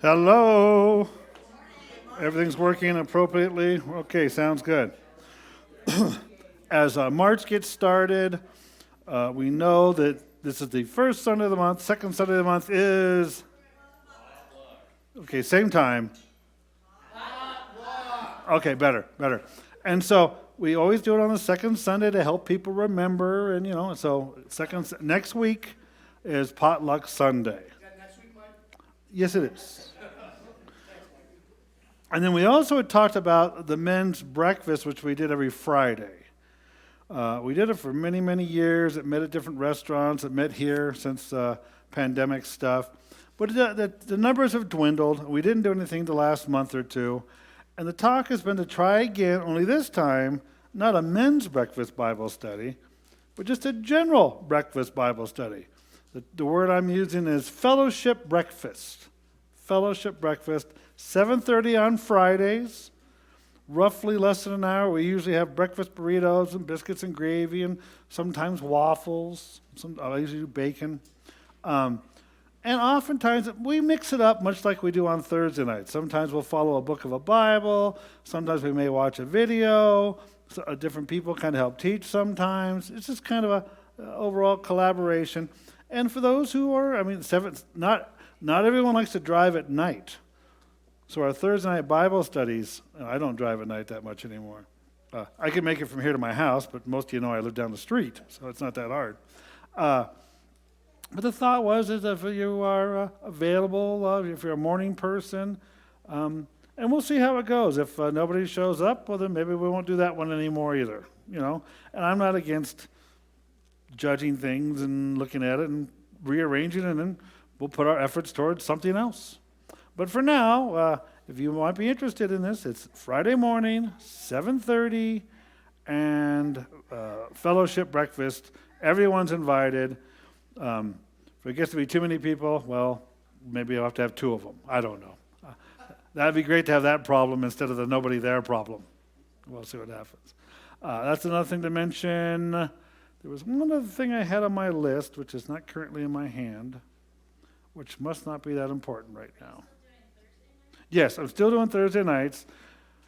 Hello. Everything's working appropriately? Okay, sounds good. As March gets started, we know that this is the first Sunday of the month. Second Sunday of the month is... Okay, same time. Okay, better. And so we always do it on the second Sunday to help people remember. And, so next week is Potluck Sunday. Is that next week, Mike? Yes, it is. And then we also had talked about the men's breakfast, which we did every Friday. We did it for many, many years. It met at different restaurants. It met here since pandemic stuff. But the numbers have dwindled. We didn't do anything the last month or two. And the talk has been to try again, only this time, not a men's breakfast Bible study, but just a general breakfast Bible study. The word I'm using is fellowship breakfast. Fellowship breakfast. 7:30 on Fridays, roughly less than an hour. We usually have breakfast burritos and biscuits and gravy and sometimes waffles. I usually do bacon. And oftentimes we mix it up much like we do on Thursday night. Sometimes we'll follow a book of a Bible. Sometimes we may watch a video. Different people kind of help teach sometimes. It's just kind of a overall collaboration. And for those who are, not everyone likes to drive at night. So our Thursday night Bible studies, I don't drive at night that much anymore. I can make it from here to my house, but most of you know I live down the street, so it's not that hard. But the thought was is if you are available, if you're a morning person, and we'll see how it goes. If nobody shows up, well, then maybe we won't do that one anymore either. And I'm not against judging things and looking at it and rearranging it, and then we'll put our efforts towards something else. But for now, if you might be interested in this, it's Friday morning, 7:30, and fellowship breakfast. Everyone's invited. If it gets to be too many people, well, maybe I'll have to have two of them. I don't know. That'd be great to have that problem instead of the nobody there problem. We'll see what happens. That's another thing to mention. There was one other thing I had on my list, which is not currently in my hand, which must not be that important right now. Yes, I'm still doing Thursday nights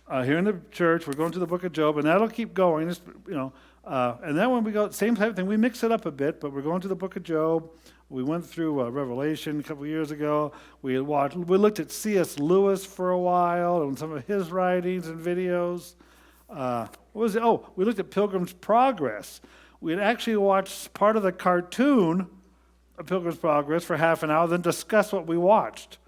here in the church. We're going to the book of Job, and that'll keep going. And then when we go, same type of thing. We mix it up a bit, but we're going to the book of Job. We went through Revelation a couple of years ago. We looked at C.S. Lewis for a while and some of his writings and videos. What was it? Oh, we looked at Pilgrim's Progress. We had actually watched part of the cartoon of Pilgrim's Progress for half an hour, then discuss what we watched.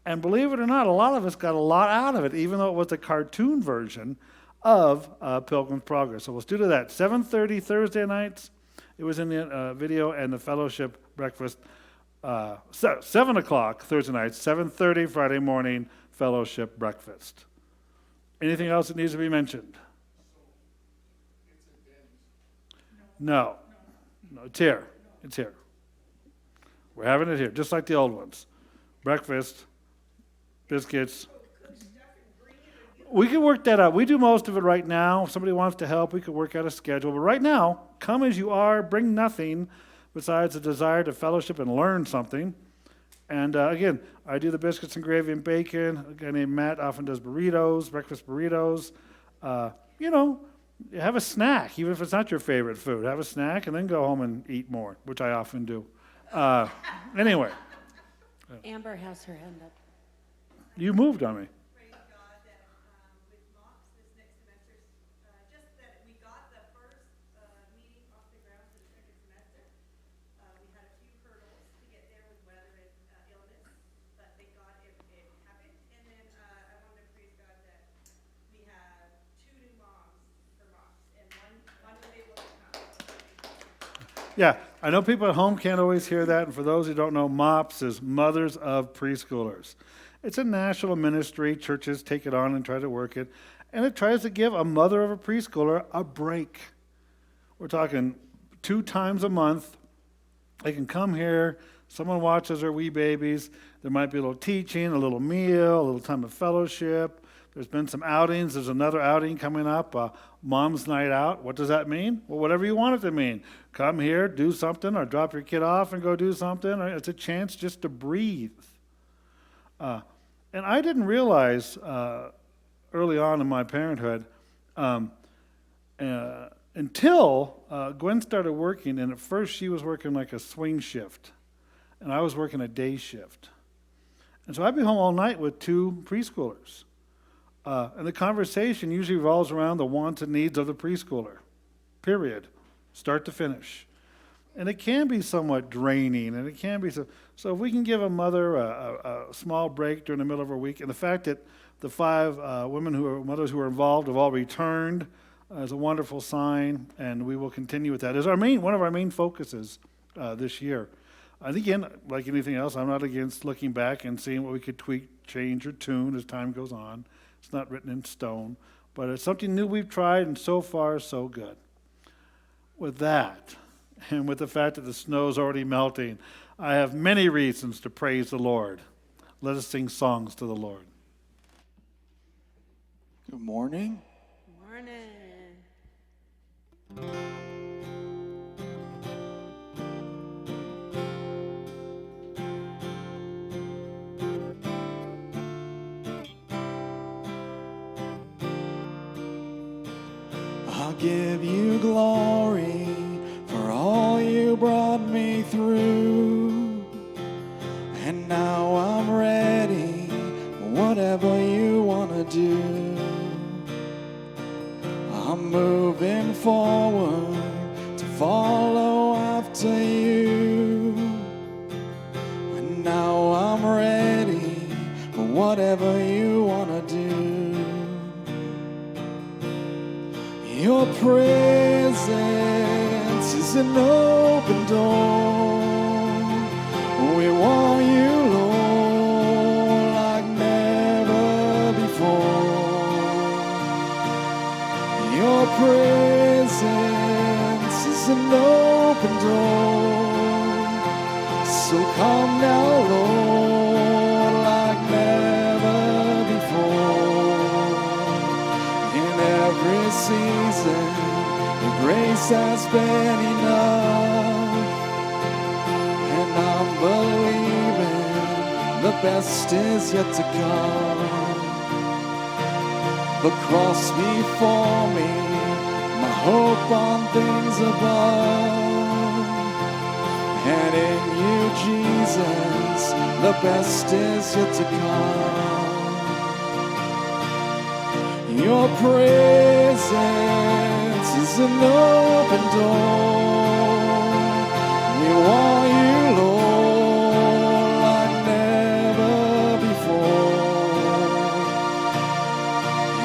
And believe it or not, a lot of us got a lot out of it, even though it was a cartoon version of Pilgrim's Progress. So we'll do that. 7:30 Thursday nights. It was in the video, and the fellowship breakfast. 7 o'clock Thursday nights, 7:30 Friday morning, fellowship breakfast. Anything else that needs to be mentioned? No, it's here. It's here. We're having it here, just like the old ones. Breakfast. Biscuits. We can work that out. We do most of it right now. If somebody wants to help, we could work out a schedule. But right now, come as you are, bring nothing besides a desire to fellowship and learn something. And again, I do the biscuits and gravy and bacon. A guy named Matt often does burritos, breakfast burritos. Have a snack, even if it's not your favorite food. Have a snack and then go home and eat more, which I often do. Anyway. Amber has her hand up. You moved on me. Praise God that with MOPS this next semester, just that we got the first meeting off the ground for the second semester. We had a few hurdles to get there with weather and illness, but thank God it happened. And then I wanted to praise God that we have 2 new moms for MOPS, and one was able to come. Yeah, I know people at home can't always hear that, and for those who don't know, MOPS is Mothers of Preschoolers. It's a national ministry. Churches take it on and try to work it, and it tries to give a mother of a preschooler a break. We're talking 2 times a month. They can come here. Someone watches their wee babies. There might be a little teaching, a little meal, a little time of fellowship. There's been some outings. There's another outing coming up, Mom's Night Out. What does that mean? Well, whatever you want it to mean. Come here, do something, or drop your kid off and go do something. Or it's a chance just to breathe. And I didn't realize early on in my parenthood until Gwen started working, and at first she was working like a swing shift, and I was working a day shift. And so I'd be home all night with two preschoolers. And the conversation usually revolves around the wants and needs of the preschooler, period, start to finish. And it can be somewhat draining, and it can be so if we can give a mother a small break during the middle of her week, and the fact that the 5 mothers who are involved have all returned is a wonderful sign, and we will continue with that. It's one of our main focuses this year. And again, like anything else, I'm not against looking back and seeing what we could tweak, change, or tune as time goes on. It's not written in stone, but it's something new we've tried, and so far, so good. With that, and with the fact that the snow's already melting, I have many reasons to praise the Lord. Let us sing songs to the Lord. Good morning. Morning. I'll give you glory for all you brought me through. And now I'm ready for whatever you want to do. I'm moving forward to follow after you. And now I'm ready for whatever you want to do. Your presence is an open door. We want you, Lord, like never before. Your presence is an open door. So come now, Lord, like never before. In every season, your grace has been enough, and I'm believing the best is yet to come. The cross before me, my hope on things above, and in you, Jesus, the best is yet to come. Your presence is an open door. We want you, Lord, like never before.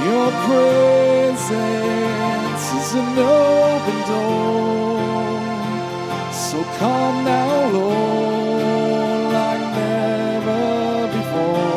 Your presence is an open door. So come now, Lord, like never before.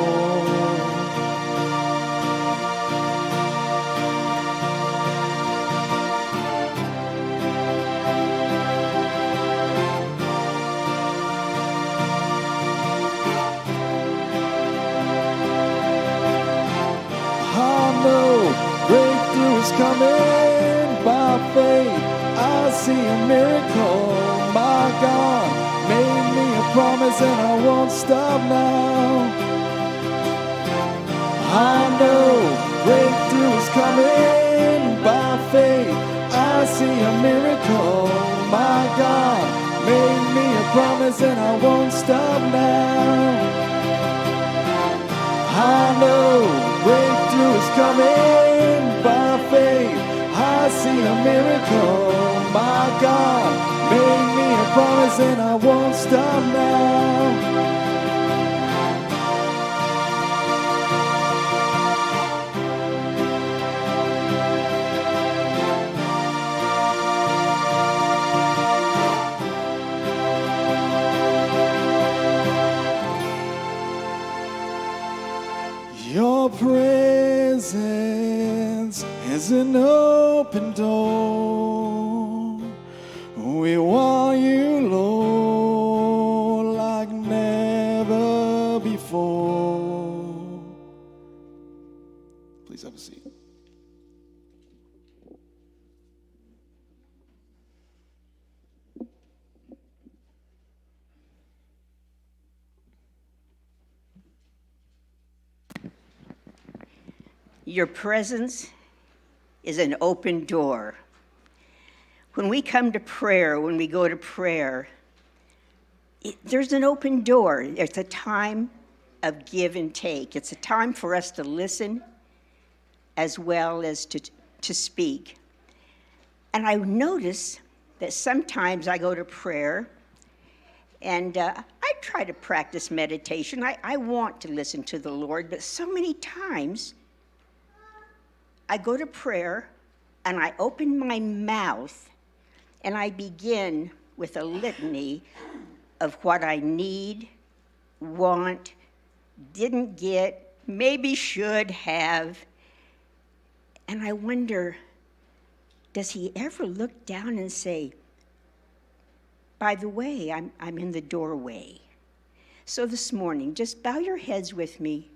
Breakthrough is coming by faith. I see a miracle. My God made me a promise, and I won't stop now. I know breakthrough is coming by faith. I see a miracle. My God made me a promise, and I won't stop now. I know breakthrough is coming by faith. I see a miracle. My God made me a promise, and I won't stop now. Your presence is an open door. We want you, Lord, like never before. Please have a seat. Your presence is an open door. When we come to prayer, when we go to prayer, there's an open door. It's a time of give and take. It's a time for us to listen as well as to speak. And I notice that sometimes I go to prayer and I try to practice meditation. I want to listen to the Lord, but so many times I go to prayer and I open my mouth and I begin with a litany of what I need, want, didn't get, maybe should have. And I wonder, does he ever look down and say, by the way, I'm in the doorway? So this morning, just bow your heads with me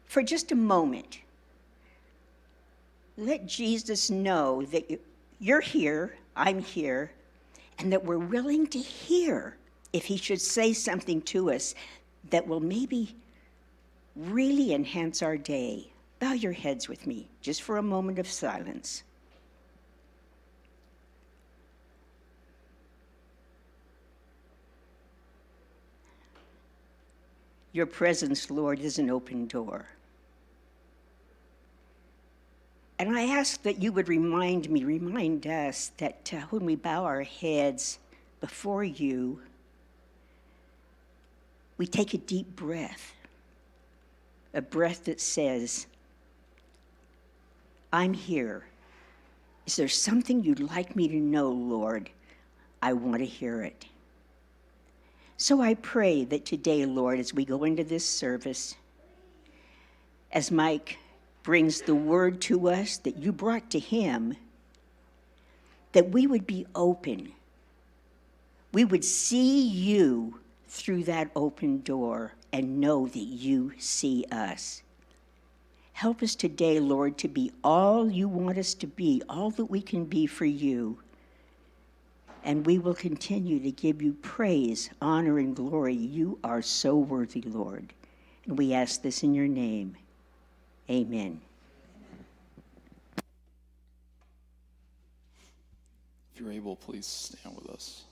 for just a moment. Let Jesus know that you're here, I'm here, and that we're willing to hear if he should say something to us that will maybe really enhance our day. Bow your heads with me just for a moment of silence. Your presence, Lord, is an open door. And I ask that you would remind us that when we bow our heads before you, we take a deep breath, a breath that says, I'm here. Is there something you'd like me to know, Lord? I want to hear it. So I pray that today, Lord, as we go into this service, as Mike brings the word to us that you brought to him, that we would be open. We would see you through that open door and know that you see us. Help us today, Lord, to be all you want us to be, all that we can be for you. And we will continue to give you praise, honor, and glory. You are so worthy, Lord. And we ask this in your name. Amen. If you're able, please stand with us.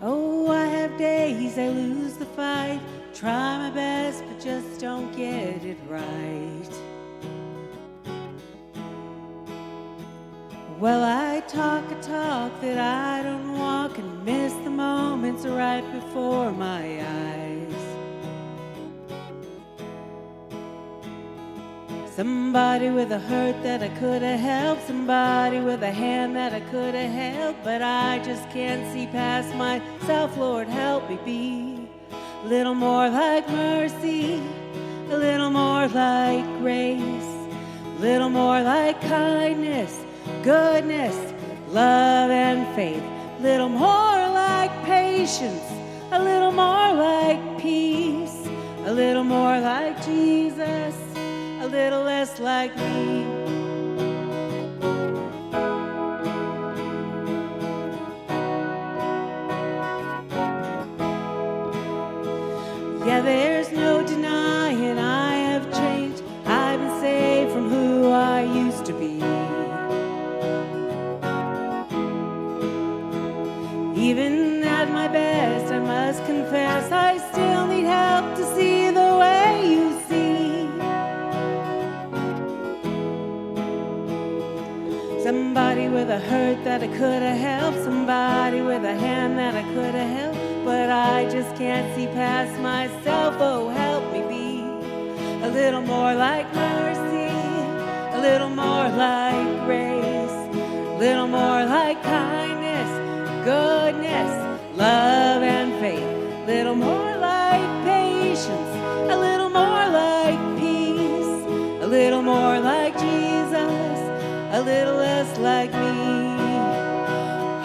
Oh, I have days I lose the fight, try my best but just don't get it right. Well, I talk a talk that I don't walk and miss the moments right before my eyes. Somebody with a hurt that I could have helped, somebody with a hand that I could have held, but I just can't see past myself. Lord, help me be a little more like mercy, a little more like grace, a little more like kindness, goodness, love, and faith, a little more like patience, a little more like peace, a little more like Jesus, a little less like me. Yeah, there's no denying I have changed. I've been saved from who I used to be. Even at my best, I must confess, I still need help to see the way you see. Somebody with a hurt that I could have helped, somebody with a hand that I could have held, but I just can't see past myself. Oh, help me be a little more like mercy, a little more like grace, a little more like kindness, goodness, love, and faith, a little more like patience, a little more like peace, a little more like Jesus, a little less like me.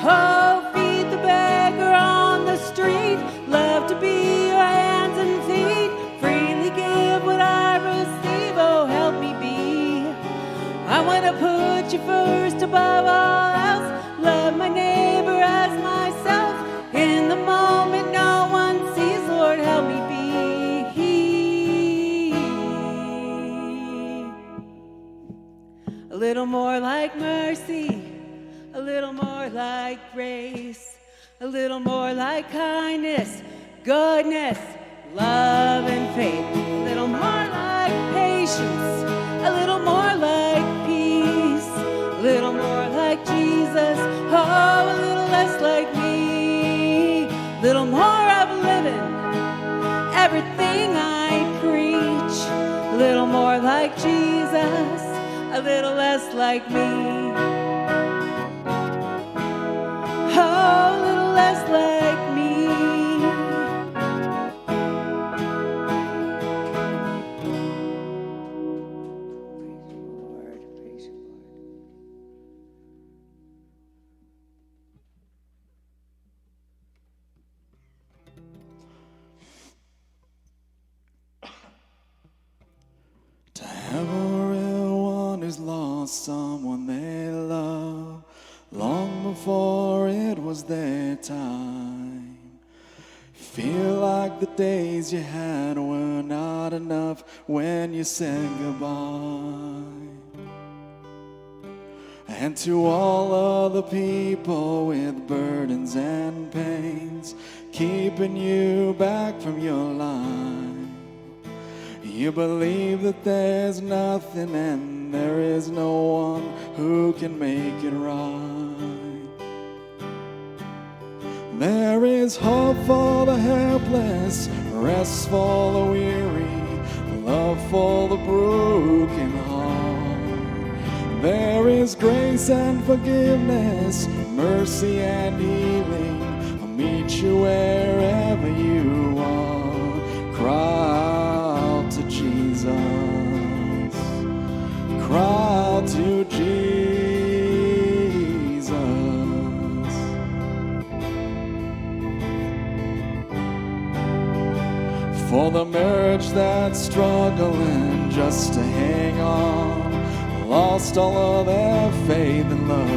Oh, feed the beggar on the street, love to be your hands and feet, freely give what I receive. Oh, help me be. I wanna put you first above all else. Love my neighbor as myself. In the moment no one sees, Lord, help me be. A little more like mercy, a little more like grace, a little more like kindness, goodness, love, and faith. A little more like patience, a little more like peace, a little more like Jesus, oh, a little less like me. A little more of living everything I preach, a little more like Jesus, a little less like me. Oh, a little less like me. Praise you, Lord. To have a real one who's lost someone they love long before it was their time. Feel like the days you had were not enough when you said goodbye. And to all other people with burdens and pains, keeping you back from your line. You believe that there's nothing and there is no one who can make it right. There is hope for the helpless, rest for the weary, love for the broken heart. There is grace and forgiveness, mercy and healing. I'll meet you wherever you are. Cry out to Jesus. Cry out to Jesus. For the marriage that's struggling just to hang on, lost all of their faith and love,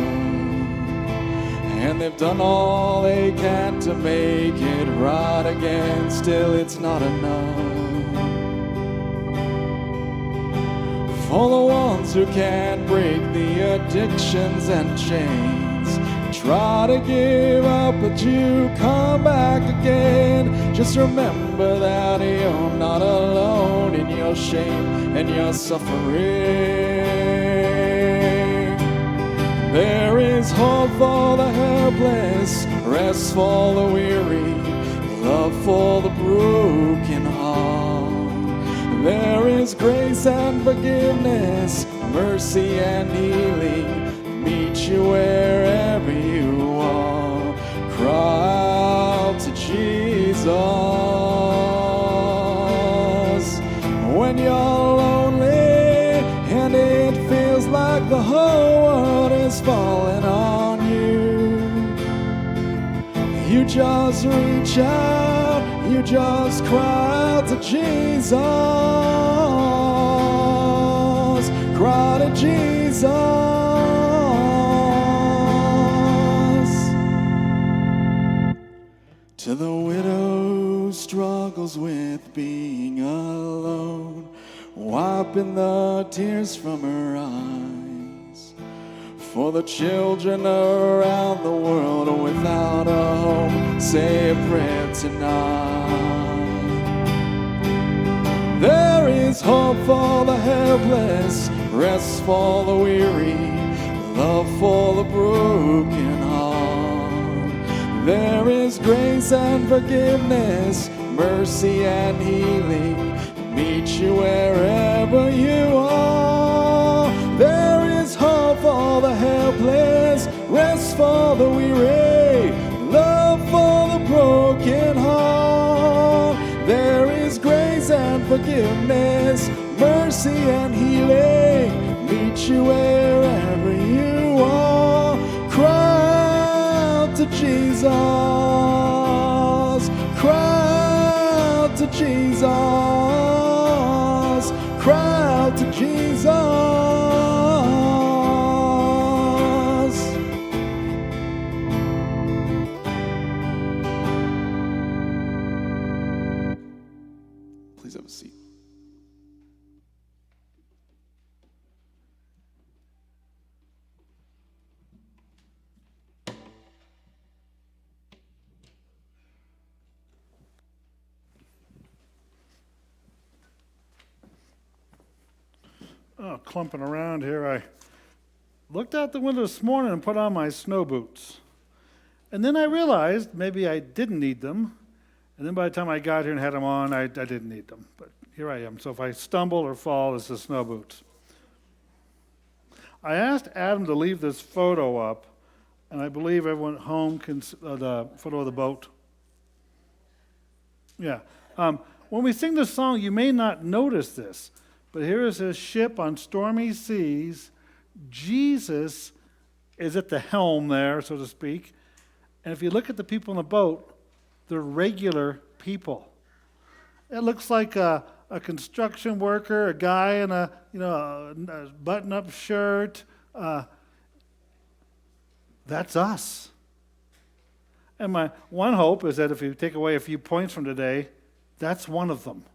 and they've done all they can to make it right again, still it's not enough. For the ones who can't break the addictions and chains, try to give up but you come back again. Just remember that you're not alone in your shame and your suffering. There is hope for the helpless, rest for the weary, love for the broken heart. There is grace and forgiveness, mercy and healing, meet you wherever you are. Cry out to Jesus. When you're lonely and it feels like the whole world is falling on you, you just reach out, you just cry out to Jesus. Cry to Jesus. To the widow who struggles with being alone, wiping the tears from her eyes. For the children around the world without a home, say a prayer tonight. There is hope for the helpless, rest for the weary, love for the broken heart. There is grace and forgiveness, mercy and healing, meet you wherever you are. There is hope for the helpless, rest for the weary, love for the broken heart. There is grace and forgiveness, mercy and healing, meet you wherever you are. Cry out to Jesus. Cry out to Jesus. Cry out to Jesus. clumping around here, I looked out the window this morning and put on my snow boots. And then I realized maybe I didn't need them. And then by the time I got here and had them on, I didn't need them. But here I am. So if I stumble or fall, it's the snow boots. I asked Adam to leave this photo up, and I believe everyone at home can the photo of the boat. Yeah. When we sing this song, you may not notice this, but here is a ship on stormy seas. Jesus is at the helm there, so to speak. And if you look at the people in the boat, they're regular people. It looks like a construction worker, a guy in a button-up shirt. That's us. And my one hope is that if you take away a few points from today, that's one of them.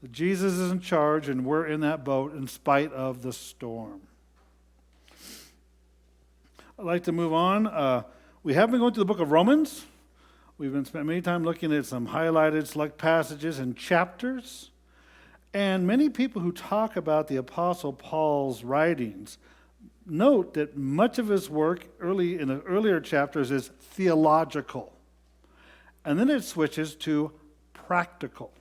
That Jesus is in charge and we're in that boat in spite of the storm. I'd like to move on. We have been going through the book of Romans. We've been spent many time looking at some highlighted select passages and chapters. And many people who talk about the Apostle Paul's writings note that much of his work in the earlier chapters is theological. And then it switches to practical.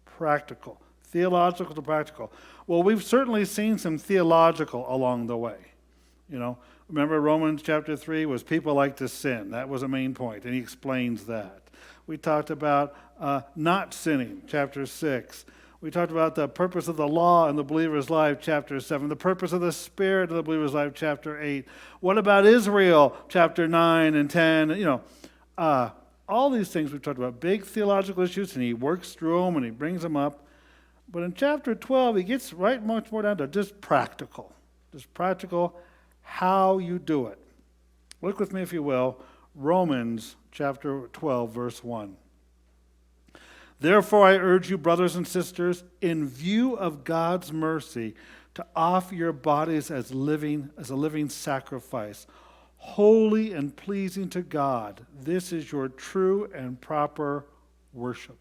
Practical. Theological to practical. Well, we've certainly seen some theological along the way. Remember Romans chapter 3 was people like to sin. That was a main point, and he explains that. We talked about not sinning, chapter 6. We talked about the purpose of the law in the believer's life, chapter 7. The purpose of the Spirit in the believer's life, chapter 8. What about Israel, chapter 9 and 10? All these things we've talked about, big theological issues, and he works through them and he brings them up. But in chapter 12, he gets right much more down to just practical how you do it. Look with me, if you will, Romans chapter 12, verse 1. Therefore, I urge you, brothers and sisters, in view of God's mercy, to offer your bodies as a living sacrifice, holy and pleasing to God. This is your true and proper worship.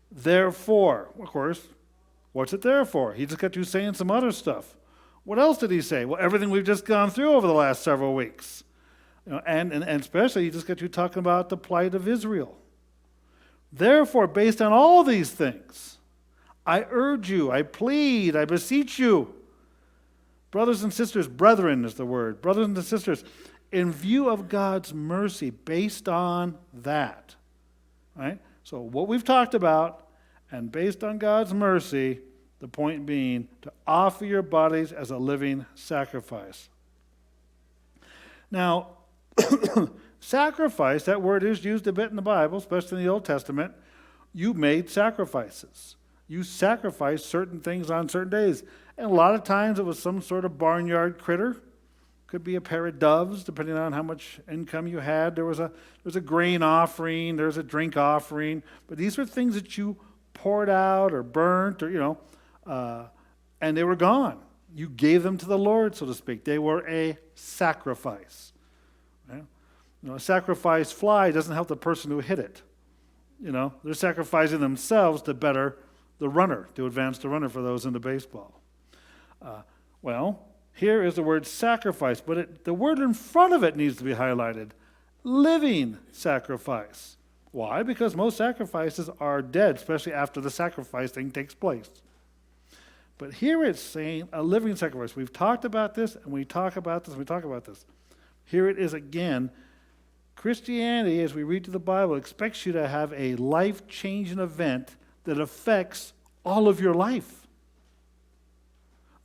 Therefore, of course, what's it there for? He just got you saying some other stuff. What else did he say? Well, everything we've just gone through over the last several weeks. And especially, he just got you talking about the plight of Israel. Therefore, based on all these things, I urge you, I plead, I beseech you, brothers and sisters, brethren is the word, brothers and sisters, in view of God's mercy, based on that, right? So what we've talked about, and based on God's mercy, the point being to offer your bodies as a living sacrifice. Now, sacrifice, that word is used a bit in the Bible, especially in the Old Testament. You made sacrifices. You sacrificed certain things on certain days. And a lot of times it was some sort of barnyard critter. Could be a pair of doves, depending on how much income you had. There was a grain offering, there was a drink offering. But these were things that you poured out or burnt or, and they were gone. You gave them to the Lord, so to speak. They were a sacrifice. Right? A sacrificed fly doesn't help the person who hit it. They're sacrificing themselves to better the runner, to advance the runner for those into baseball. Here is the word sacrifice, but the word in front of it needs to be highlighted. Living sacrifice. Why? Because most sacrifices are dead, especially after the sacrifice thing takes place. But here it's saying a living sacrifice. We've talked about this, and we talk about this, and we talk about this. Here it is again. Christianity, as we read through the Bible, expects you to have a life-changing event that affects all of your life.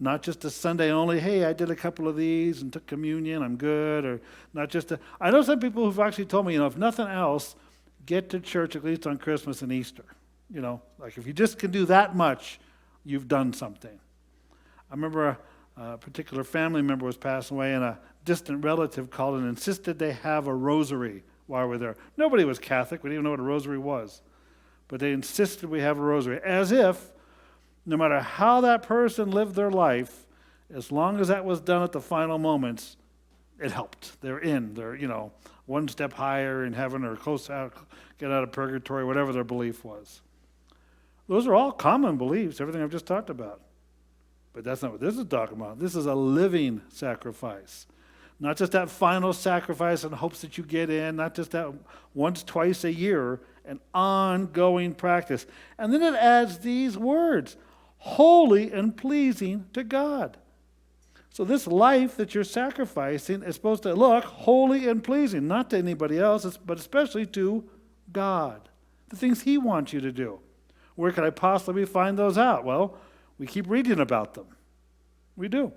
Not just a Sunday only, hey, I did a couple of these and took communion, I'm good, or not just I know some people who've actually told me, if nothing else, get to church at least on Christmas and Easter. Like if you just can do that much, you've done something. I remember a particular family member was passing away, and a distant relative called and insisted they have a rosary while we're there. Nobody was Catholic. We didn't even know what a rosary was. But they insisted we have a rosary, as if no matter how that person lived their life, as long as that was done at the final moments, it helped. They're in. They're, one step higher in heaven or close out, get out of purgatory, whatever their belief was. Those are all common beliefs, everything I've just talked about. But that's not what this is talking about. This is a living sacrifice. Not just that final sacrifice in hopes that you get in, not just that once, twice a year, an ongoing practice. And then it adds these words, holy and pleasing to God. So this life that you're sacrificing is supposed to look holy and pleasing, not to anybody else, but especially to God. The things He wants you to do. Where could I possibly find those out? Well, we keep reading about them. We do.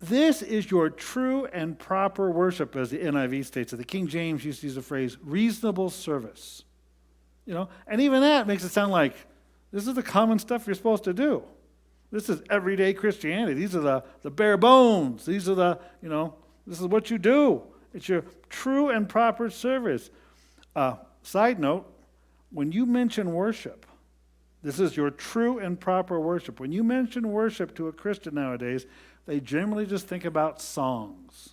This is your true and proper worship, as the NIV states it. The King James used to use the phrase, reasonable service. And even that makes it sound like this is the common stuff you're supposed to do. This is everyday Christianity. These are the bare bones. These are this is what you do. It's your true and proper service. Side note, when you mention worship, this is your true and proper worship. When you mention worship to a Christian nowadays, they generally just think about songs,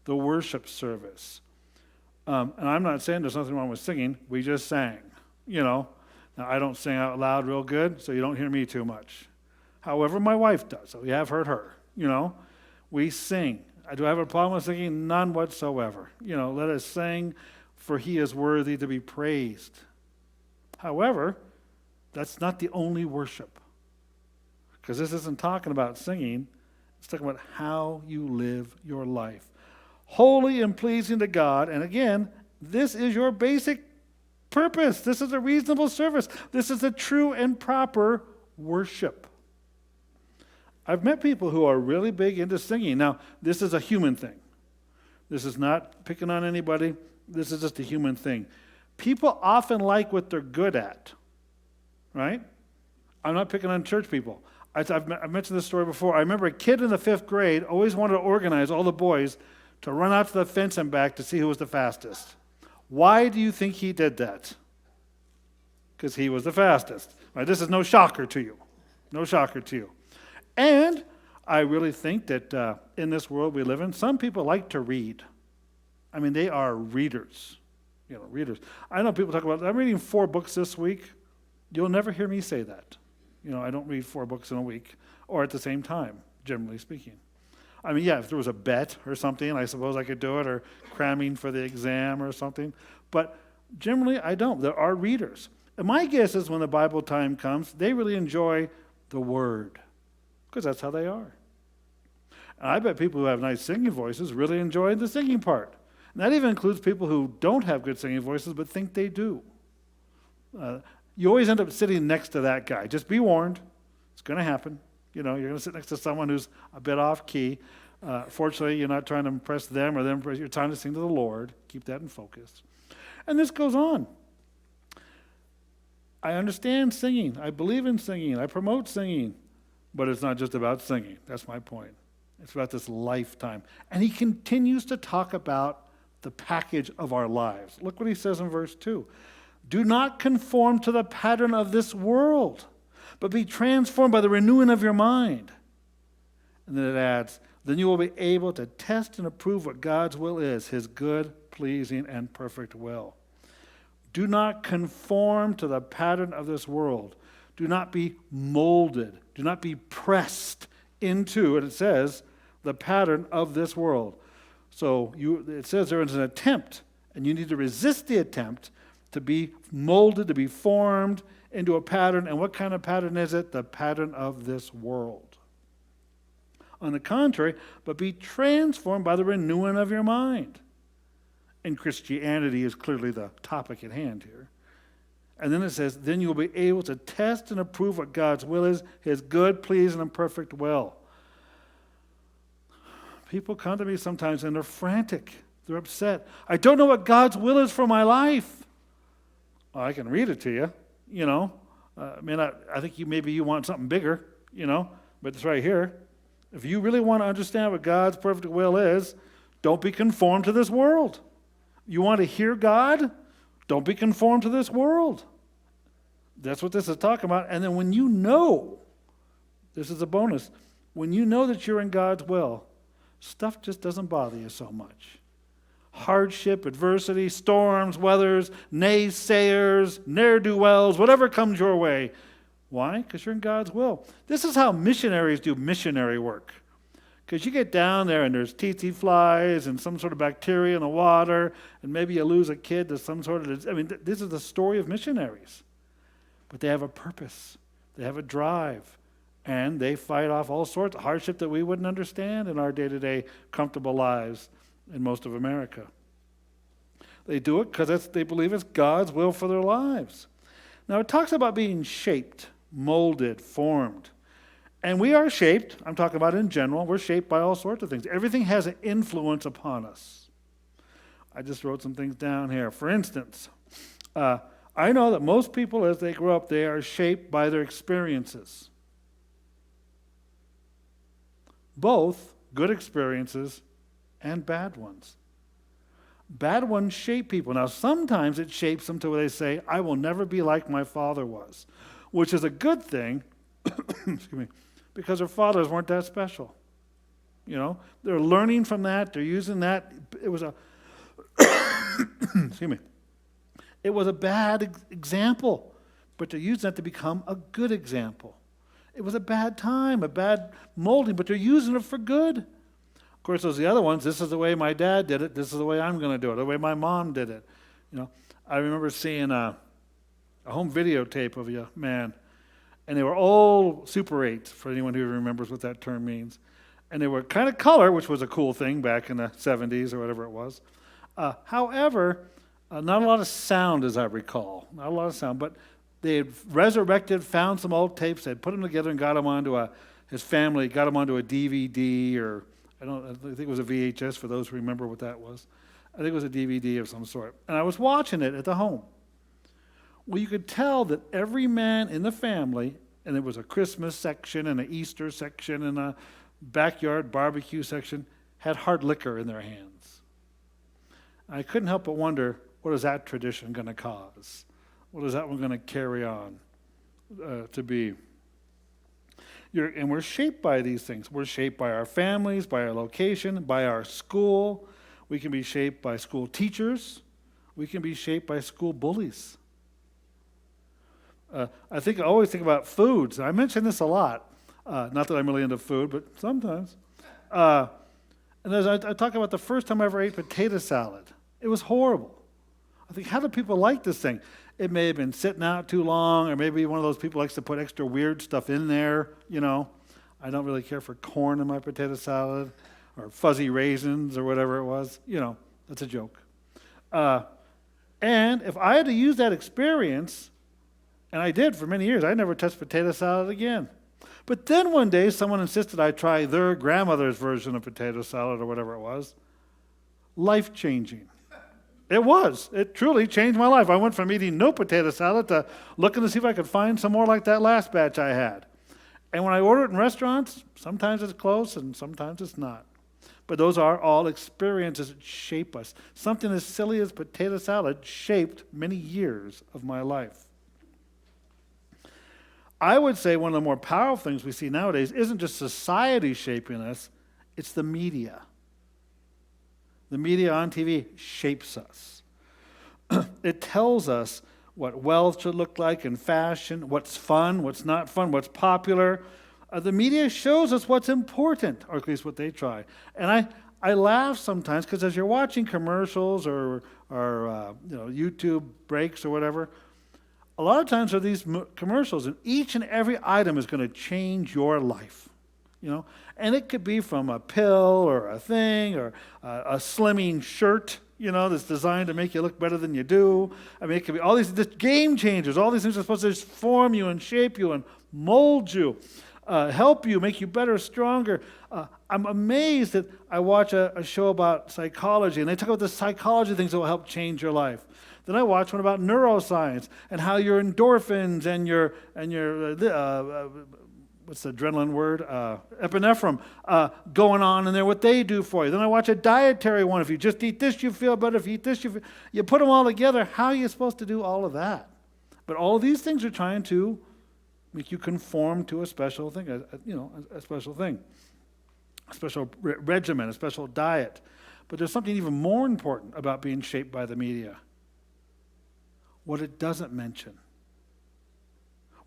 the worship service. And I'm not saying there's nothing wrong with singing. We just sang, Now, I don't sing out loud real good, so you don't hear me too much. However, my wife does, so you have heard her, We sing. Do I have a problem with singing? None whatsoever. Let us sing, for He is worthy to be praised. However, that's not the only worship. Because this isn't talking about singing. It's talking about how you live your life. Holy and pleasing to God. And again, this is your basic purpose. This is a reasonable service. This is a true and proper worship. I've met people who are really big into singing. Now, this is a human thing. This is not picking on anybody. This is just a human thing. People often like what they're good at, right? I'm not picking on church people. I've mentioned this story before. I remember a kid in the 5th grade always wanted to organize all the boys to run out to the fence and back to see who was the fastest. Why do you think he did that? Because he was the fastest. Right, this is no shocker to you. No shocker to you. And I really think that in this world we live in, some people like to read. I mean, they are readers. Readers. I know people talk about, I'm reading 4 books this week. You'll never hear me say that. I don't read 4 books in a week or at the same time, generally speaking. I mean, yeah, if there was a bet or something, I suppose I could do it, or cramming for the exam or something. But generally, I don't. There are readers. And my guess is when the Bible time comes, they really enjoy the Word because that's how they are. And I bet people who have nice singing voices really enjoy the singing part. And that even includes people who don't have good singing voices but think they do. You always end up sitting next to that guy. Just be warned. It's going to happen. You're going to sit next to someone who's a bit off key. Fortunately, you're not trying to impress them or them. You're trying to sing to the Lord. Keep that in focus. And this goes on. I understand singing. I believe in singing. I promote singing. But it's not just about singing. That's my point. It's about this lifetime. And he continues to talk about the package of our lives. Look what he says in verse 2. Do not conform to the pattern of this world, but be transformed by the renewing of your mind. And then it adds, then you will be able to test and approve what God's will is, His good, pleasing, and perfect will. Do not conform to the pattern of this world. Do not be molded. Do not be pressed into, and it says, the pattern of this world. So it says there is an attempt, and you need to resist the attempt to be molded, to be formed into a pattern. And what kind of pattern is it? The pattern of this world. On the contrary, but be transformed by the renewing of your mind. And Christianity is clearly the topic at hand here. And then it says, then you will be able to test and approve what God's will is, His good, pleasing, and perfect will. People come to me sometimes and they're frantic. They're upset. I don't know what God's will is for my life. Well, I can read it to you, I think maybe you want something bigger, but it's right here. If you really want to understand what God's perfect will is, don't be conformed to this world. You want to hear God? Don't be conformed to this world. That's what this is talking about. And then when you know, this is a bonus, when you know that you're in God's will, stuff just doesn't bother you so much. Hardship, adversity, storms, weathers, naysayers, ne'er-do-wells, whatever comes your way, Why? Because you're in God's will. This is how missionaries do missionary work. Because you get down there and there's tsetse flies and some sort of bacteria in the water, and maybe you lose a kid to some sort of, this is the story of missionaries. But they have a purpose. They have a drive. And they fight off all sorts of hardship that we wouldn't understand in our day-to-day comfortable lives in most of America. They do it because they believe it's God's will for their lives. Now, it talks about being shaped, molded, formed. And we are shaped, I'm talking about in general, we're shaped by all sorts of things. Everything has an influence upon us. I just wrote some things down here. For instance, I know that most people, as they grow up, they are shaped by their experiences. Both good experiences and bad ones. Bad ones shape people. Now, sometimes it shapes them to where they say, I will never be like my father was, which is a good thing, excuse me, because their fathers weren't that special. You know, they're learning from that, they're using that. It was a, excuse me, it was a bad example, but they're using that to become a good example. It was a bad time, a bad molding, but they're using it for good. Of course, there's the other ones. This is the way my dad did it. This is the way I'm going to do it. The way my mom did it. You know, I remember seeing a home videotape of a man, and they were all Super 8s, for anyone who remembers what that term means. And they were kind of color, which was a cool thing back in the 70s or whatever it was. However, not a lot of sound, as I recall. Not a lot of sound, but they had resurrected, found some old tapes, they'd put them together and got them onto his family got them onto a DVD, or I think it was a VHS for those who remember what that was. I think it was a DVD of some sort. And I was watching it at the home. Well, you could tell that every man in the family, and there was a Christmas section and an Easter section and a backyard barbecue section, had hard liquor in their hands. I couldn't help but wonder, what is that tradition going to cause? What is that one going to carry on to be? And we're shaped by these things. We're shaped by our families, by our location, by our school. We can be shaped by school teachers. We can be shaped by school bullies. I always think about foods. I mention this a lot. Not that I'm really into food, but sometimes. And as I talk about the first time I ever ate potato salad, it was horrible. I think, how do people like this thing? It may have been sitting out too long, or maybe one of those people likes to put extra weird stuff in there, you know. I don't really care for corn in my potato salad, or fuzzy raisins, or whatever it was. You know, that's a joke. And if I had to use that experience, and I did for many years, I never touched potato salad again. But then one day, someone insisted I try their grandmother's version of potato salad, or whatever it was. Life-changing. It was. It truly changed my life. I went from eating no potato salad to looking to see if I could find some more like that last batch I had. And when I order it in restaurants, sometimes it's close and sometimes it's not. But those are all experiences that shape us. Something as silly as potato salad shaped many years of my life. I would say one of the more powerful things we see nowadays isn't just society shaping us, it's the media. The media on TV shapes us. It tells us what wealth should look like in fashion, what's fun, what's not fun, what's popular. The media shows us what's important, or at least what they try. And I laugh sometimes because as you're watching commercials or YouTube breaks or whatever, a lot of times there are these commercials, and each and every item is going to change your life. You know, and it could be from a pill or a thing or a slimming shirt, you know, that's designed to make you look better than you do. I mean, it could be all these game changers. All these things are supposed to just form you and shape you and mold you, help you, make you better, stronger. I'm amazed that I watch a show about psychology, and they talk about the psychology things that will help change your life. Then I watch one about neuroscience and how your endorphins and your what's the adrenaline word? Epinephrine going on in there, what they do for you. Then I watch a dietary one. If you just eat this, you feel better. If you eat this, you put them all together. How are you supposed to do all of that? But all of these things are trying to make you conform to a special thing, a special thing, a special regimen, a special diet. But there's something even more important about being shaped by the media. What it doesn't mention.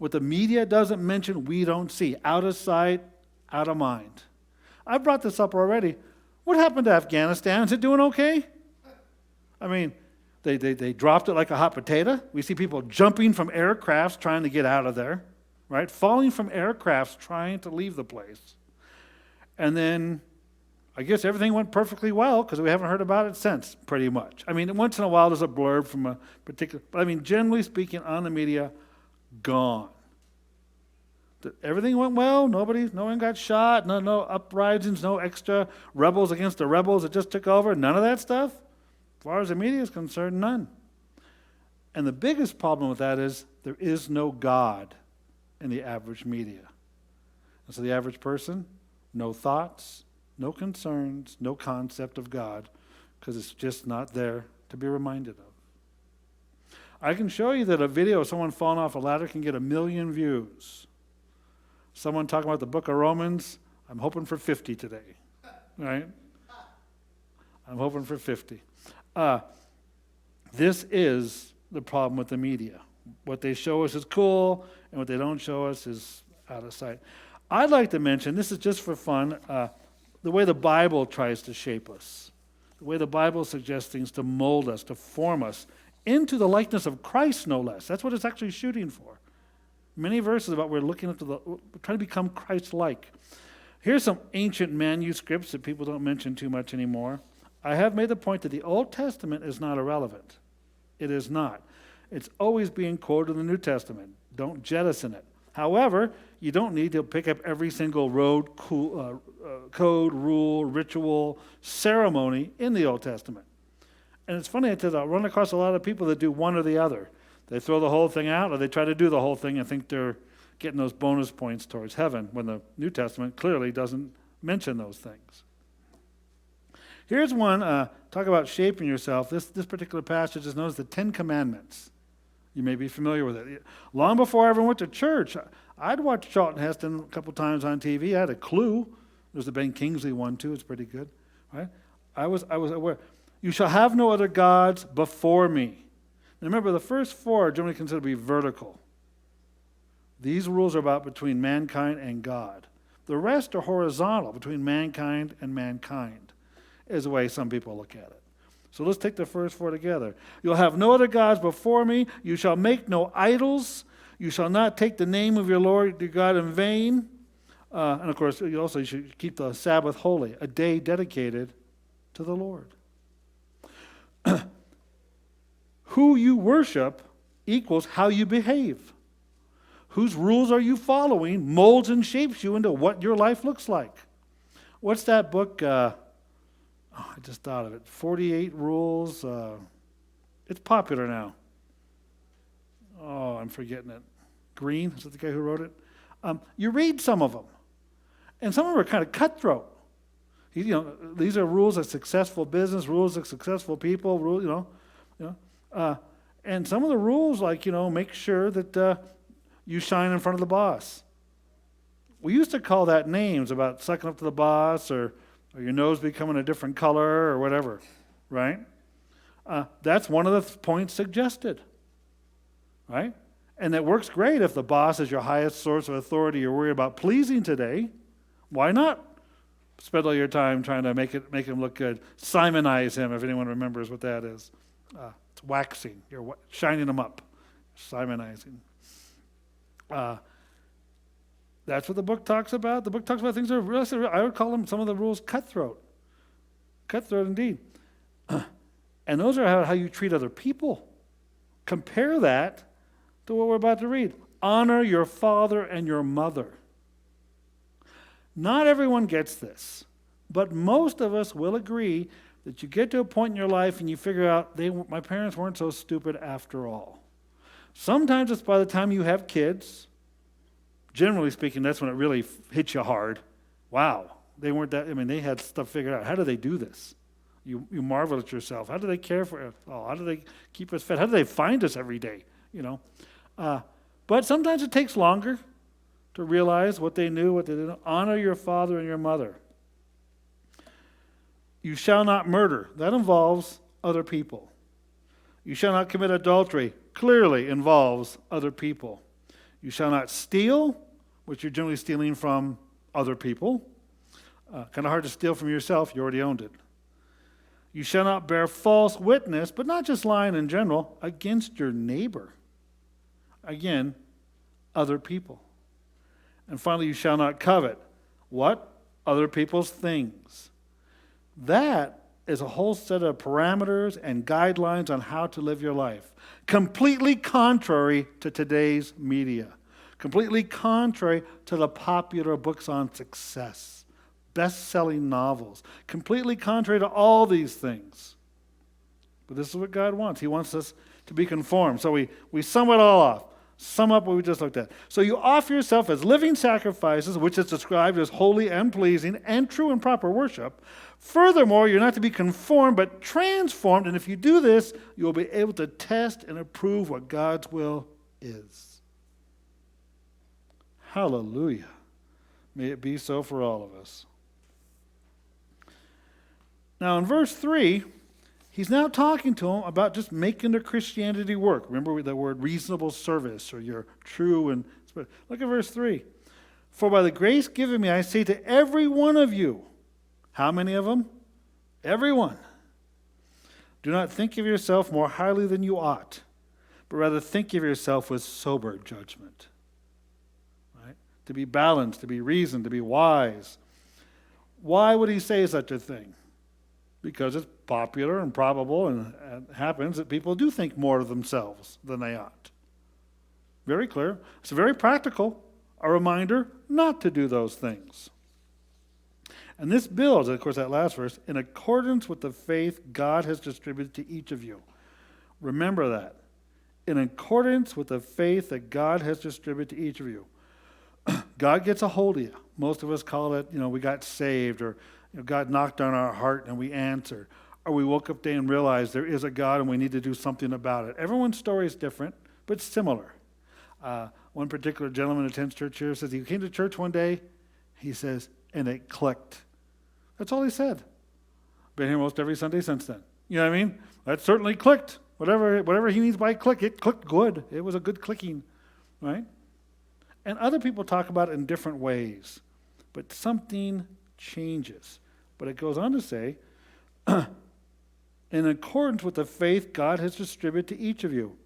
What the media doesn't mention, we don't see. Out of sight, out of mind. I brought this up already. What happened to Afghanistan? Is it doing okay? I mean, they dropped it like a hot potato. We see people jumping from aircrafts trying to get out of there, right? Falling from aircrafts trying to leave the place. And then I guess everything went perfectly well because we haven't heard about it since, pretty much. I mean, once in a while there's a blurb from a particular, but I mean, generally speaking, on the media, gone. Everything went well. No one got shot. No uprisings. No extra rebels against the rebels that just took over. None of that stuff. As far as the media is concerned, none. And the biggest problem with that is there is no God in the average media. And so the average person, no thoughts, no concerns, no concept of God, because it's just not there to be reminded of. I can show you that a video of someone falling off a ladder can get 1 million views. Someone talking about the book of Romans, I'm hoping for 50 today, right? I'm hoping for 50. This is the problem with the media. What they show us is cool, and what they don't show us is out of sight. I'd like to mention, this is just for fun, the way the Bible tries to shape us. The way the Bible suggests things to mold us, to form us into the likeness of Christ, no less. That's what it's actually shooting for. Many verses about we're looking up to we're trying to become Christ-like. Here's some ancient manuscripts that people don't mention too much anymore. I have made the point that the Old Testament is not irrelevant. It is not. It's always being quoted in the New Testament. Don't jettison it. However, you don't need to pick up every single code, rule, ritual, ceremony in the Old Testament. And it's funny, because I run across a lot of people that do one or the other. They throw the whole thing out, or they try to do the whole thing and think they're getting those bonus points towards heaven, when the New Testament clearly doesn't mention those things. Here's one, talk about shaping yourself. This particular passage is known as the Ten Commandments. You may be familiar with it. Long before I ever went to church, I'd watched Charlton Heston a couple times on TV. I had a clue. There's the Ben Kingsley one, too. It's pretty good. Right? I was aware. You shall have no other gods before me. Now remember, the first four are generally considered to be vertical. These rules are about between mankind and God. The rest are horizontal, between mankind and mankind, is the way some people look at it. So let's take the first four together. You'll have no other gods before me. You shall make no idols. You shall not take the name of your Lord your God in vain. And of course, you should keep the Sabbath holy, a day dedicated to the Lord. Who you worship equals how you behave. Whose rules are you following molds and shapes you into what your life looks like. What's that book? I just thought of it. 48 Rules. It's popular now. Oh, I'm forgetting it. Green, is that the guy who wrote it? You read some of them, and some of them are kind of cutthroat. These are rules of successful business, rules of successful people, rules, and some of the rules, like, make sure that you shine in front of the boss. We used to call that names, about sucking up to the boss, or your nose becoming a different color, or whatever, right? That's one of the points suggested, right? And that works great if the boss is your highest source of authority you're worried about pleasing today. Why not spend all your time trying to make him look good? Simonize him, if anyone remembers what that is. It's waxing. You're shining him up. Simonizing. That's what the book talks about. The book talks about things that are really, I would call them, some of the rules, cutthroat. Cutthroat indeed. And those are how you treat other people. Compare that to what we're about to read. Honor your father and your mother. Not everyone gets this, but most of us will agree that you get to a point in your life and you figure out, my parents weren't so stupid after all. Sometimes it's by the time you have kids. Generally speaking, that's when it really hits you hard. Wow, they weren't that, they had stuff figured out. How do they do this? You marvel at yourself. How do they care for us? Oh, how do they keep us fed? How do they find us every day? But sometimes it takes longer to realize what they knew, what they didn't. Honor your father and your mother. You shall not murder. That involves other people. You shall not commit adultery. Clearly involves other people. You shall not steal, which you're generally stealing from other people. Kind of hard to steal from yourself. You already owned it. You shall not bear false witness, but not just lying in general, against your neighbor. Again, other people. And finally, you shall not covet. What? Other people's things. That is a whole set of parameters and guidelines on how to live your life. Completely contrary to today's media. Completely contrary to the popular books on success. Best-selling novels. Completely contrary to all these things. But this is what God wants. He wants us to be conformed. So we sum it all off. Sum up what we just looked at. So you offer yourself as living sacrifices, which is described as holy and pleasing and true and proper worship. Furthermore, you're not to be conformed, but transformed. And if you do this, you will be able to test and approve what God's will is. Hallelujah. May it be so for all of us. Now in verse 3, he's now talking to them about just making their Christianity work. Remember the word reasonable service, or your true and... Look at verse 3. For by the grace given me, I say to every one of you. How many of them? Everyone. Do not think of yourself more highly than you ought, but rather think of yourself with sober judgment. Right? To be balanced, to be reasoned, to be wise. Why would he say such a thing? Because it's popular and probable, and it happens that people do think more of themselves than they ought. Very clear. It's very practical. A reminder not to do those things. And this builds, of course, that last verse, in accordance with the faith God has distributed to each of you. Remember that. In accordance with the faith that God has distributed to each of you. God gets a hold of you. Most of us call it, we got saved, or God knocked on our heart and we answered. Or we woke up today and realized there is a God and we need to do something about it. Everyone's story is different, but similar. One particular gentleman who attends church here says he came to church one day, he says, and it clicked. That's all he said. Been here most every Sunday since then. You know what I mean? That certainly clicked. Whatever he means by click, it clicked good. It was a good clicking, right? And other people talk about it in different ways. But something changes. But it goes on to say, in accordance with the faith God has distributed to each of you.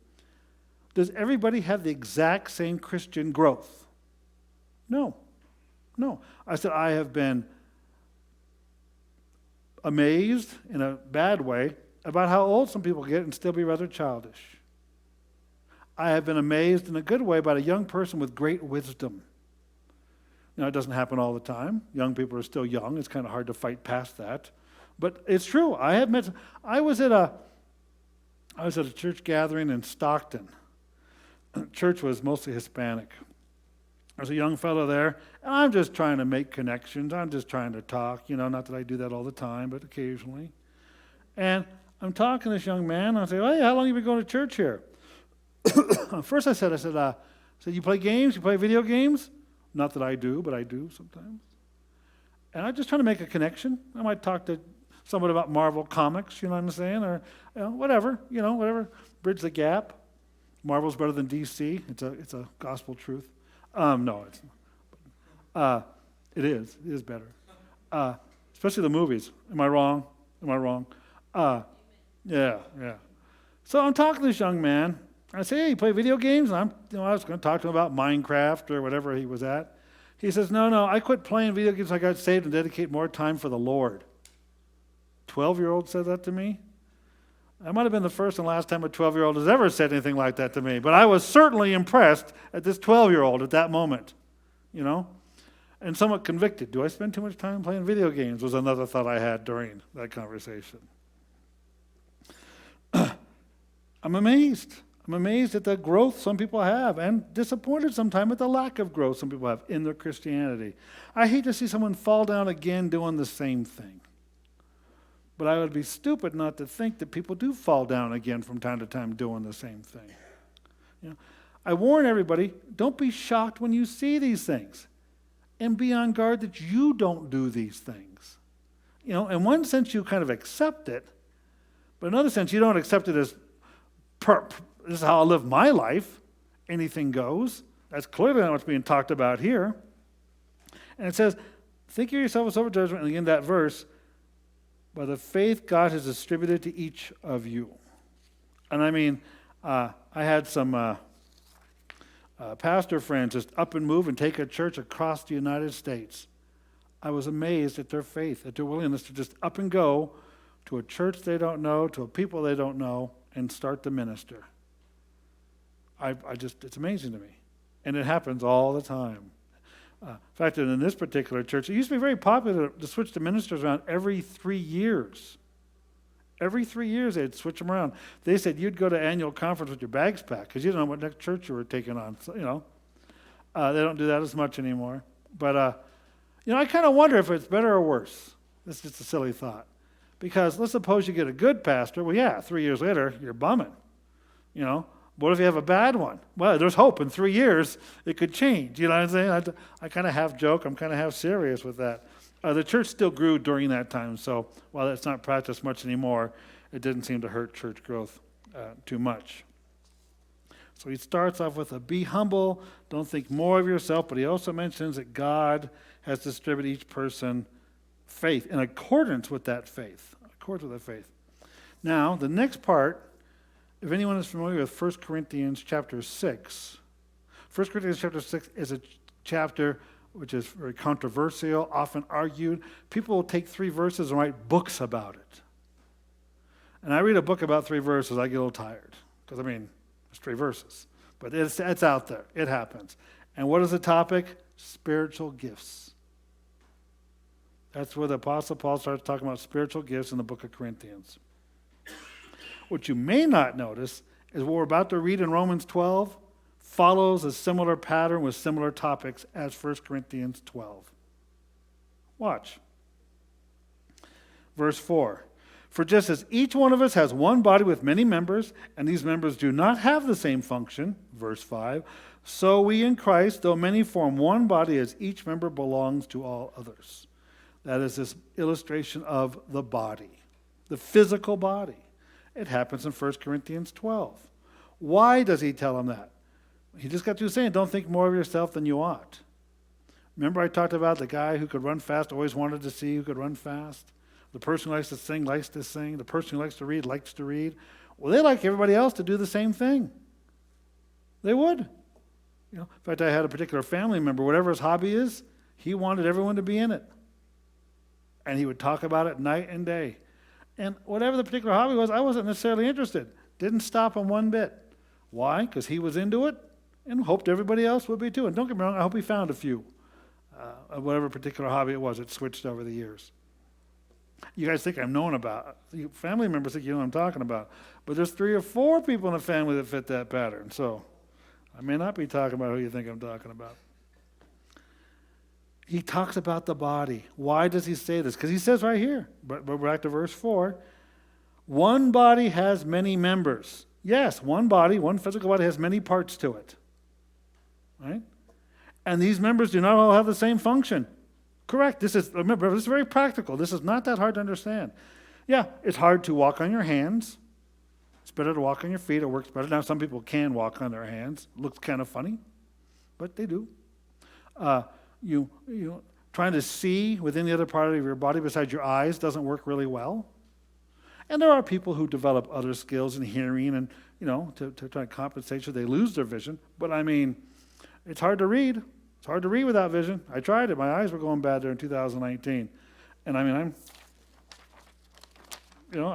Does everybody have the exact same Christian growth? No. I said, I have been amazed in a bad way about how old some people get and still be rather childish. I have been amazed in a good way about a young person with great wisdom. Now, it doesn't happen all the time. Young people are still young. It's kind of hard to fight past that. But it's true. I was at a church gathering in Stockton. The church was mostly Hispanic. There's a young fellow there, and I'm just trying to make connections. I'm just trying to talk, not that I do that all the time, but occasionally. And I'm talking to this young man, and I say, hey, how long have you been going to church here? First I said, you play games? You play video games? Not that I do, but I do sometimes. And I'm just trying to make a connection. I might talk to someone about Marvel comics, you know what I'm saying? Or whatever, bridge the gap. Marvel's better than DC. It's a gospel truth. No, it's not. It is better. Especially the movies. Am I wrong? Yeah. So I'm talking to this young man. I say, hey, you play video games? And I was going to talk to him about Minecraft or whatever he was at. He says, no, I quit playing video games. I got saved and dedicate more time for the Lord. 12-year-old said that to me. That might have been the first and last time a 12-year-old has ever said anything like that to me. But I was certainly impressed at this 12-year-old at that moment, and somewhat convicted. Do I spend too much time playing video games was another thought I had during that conversation. I'm amazed. I'm amazed at the growth some people have, and disappointed sometimes at the lack of growth some people have in their Christianity. I hate to see someone fall down again doing the same thing. But I would be stupid not to think that people do fall down again from time to time doing the same thing. I warn everybody, don't be shocked when you see these things. And be on guard that you don't do these things. In one sense you kind of accept it, but in another sense you don't accept it as this is how I live my life. Anything goes. That's clearly not what's being talked about here. And it says, think of yourself as over judgment, and in that verse, by the faith God has distributed to each of you. And I mean, I had some pastor friends just up and move and take a church across the United States. I was amazed at their faith, at their willingness to just up and go to a church they don't know, to a people they don't know, and start to minister. It's amazing to me. And it happens all the time. In fact, in this particular church, it used to be very popular to switch the ministers around every 3 years. Every 3 years, they'd switch them around. They said you'd go to annual conference with your bags packed because you didn't know what next church you were taking on. So, they don't do that as much anymore. But, I kind of wonder if it's better or worse. It's just a silly thought. Because let's suppose you get a good pastor. Well, yeah, 3 years later, you're bumming. What if you have a bad one? Well, there's hope. In 3 years, it could change. You know what I'm saying? I kind of half joke. I'm kind of half serious with that. The church still grew during that time, so while it's not practiced much anymore, it didn't seem to hurt church growth too much. So he starts off with be humble, don't think more of yourself, but he also mentions that God has distributed each person faith in accordance with that faith. Now, the next part, if anyone is familiar with 1 Corinthians chapter 6, 1 Corinthians chapter 6 is a chapter which is very controversial, often argued. People will take 3 verses and write books about it. And I read a book about 3 verses, I get a little tired. Because, it's 3 verses. But it's out there. It happens. And what is the topic? Spiritual gifts. That's where the Apostle Paul starts talking about spiritual gifts in the book of Corinthians. What you may not notice is what we're about to read in Romans 12 follows a similar pattern with similar topics as 1 Corinthians 12. Watch. Verse 4. For just as each one of us has one body with many members, and these members do not have the same function, verse 5, so we in Christ, though many form one body, as each member belongs to all others. That is this illustration of the body, the physical body. It happens in 1 Corinthians 12. Why does he tell them that? He just got through saying, don't think more of yourself than you ought. Remember I talked about the guy who could run fast, always wanted to see who could run fast? The person who likes to sing likes to sing. The person who likes to read likes to read. Well, they like everybody else to do the same thing. They would. In fact, I had a particular family member, whatever his hobby is, he wanted everyone to be in it. And he would talk about it night and day. And whatever the particular hobby was, I wasn't necessarily interested. Didn't stop him one bit. Why? Because he was into it and hoped everybody else would be too. And don't get me wrong, I hope he found a few of whatever particular hobby it was. It switched over the years. You guys think I'm knowing about. Family members think you know what I'm talking about. But there's 3 or 4 people in the family that fit that pattern. So I may not be talking about who you think I'm talking about. He talks about the body. Why does he say this? Because he says right here, but back to verse 4, one body has many members. Yes, one body, one physical body has many parts to it. Right? And these members do not all have the same function. Correct. Remember, this is very practical. This is not that hard to understand. Yeah, it's hard to walk on your hands. It's better to walk on your feet. It works better. Now, some people can walk on their hands. It looks kind of funny, but they do. You trying to see within the other part of your body besides your eyes doesn't work really well. And there are people who develop other skills in hearing and, to try to compensate so they lose their vision. But it's hard to read. It's hard to read without vision. I tried it. My eyes were going bad there in 2019. And I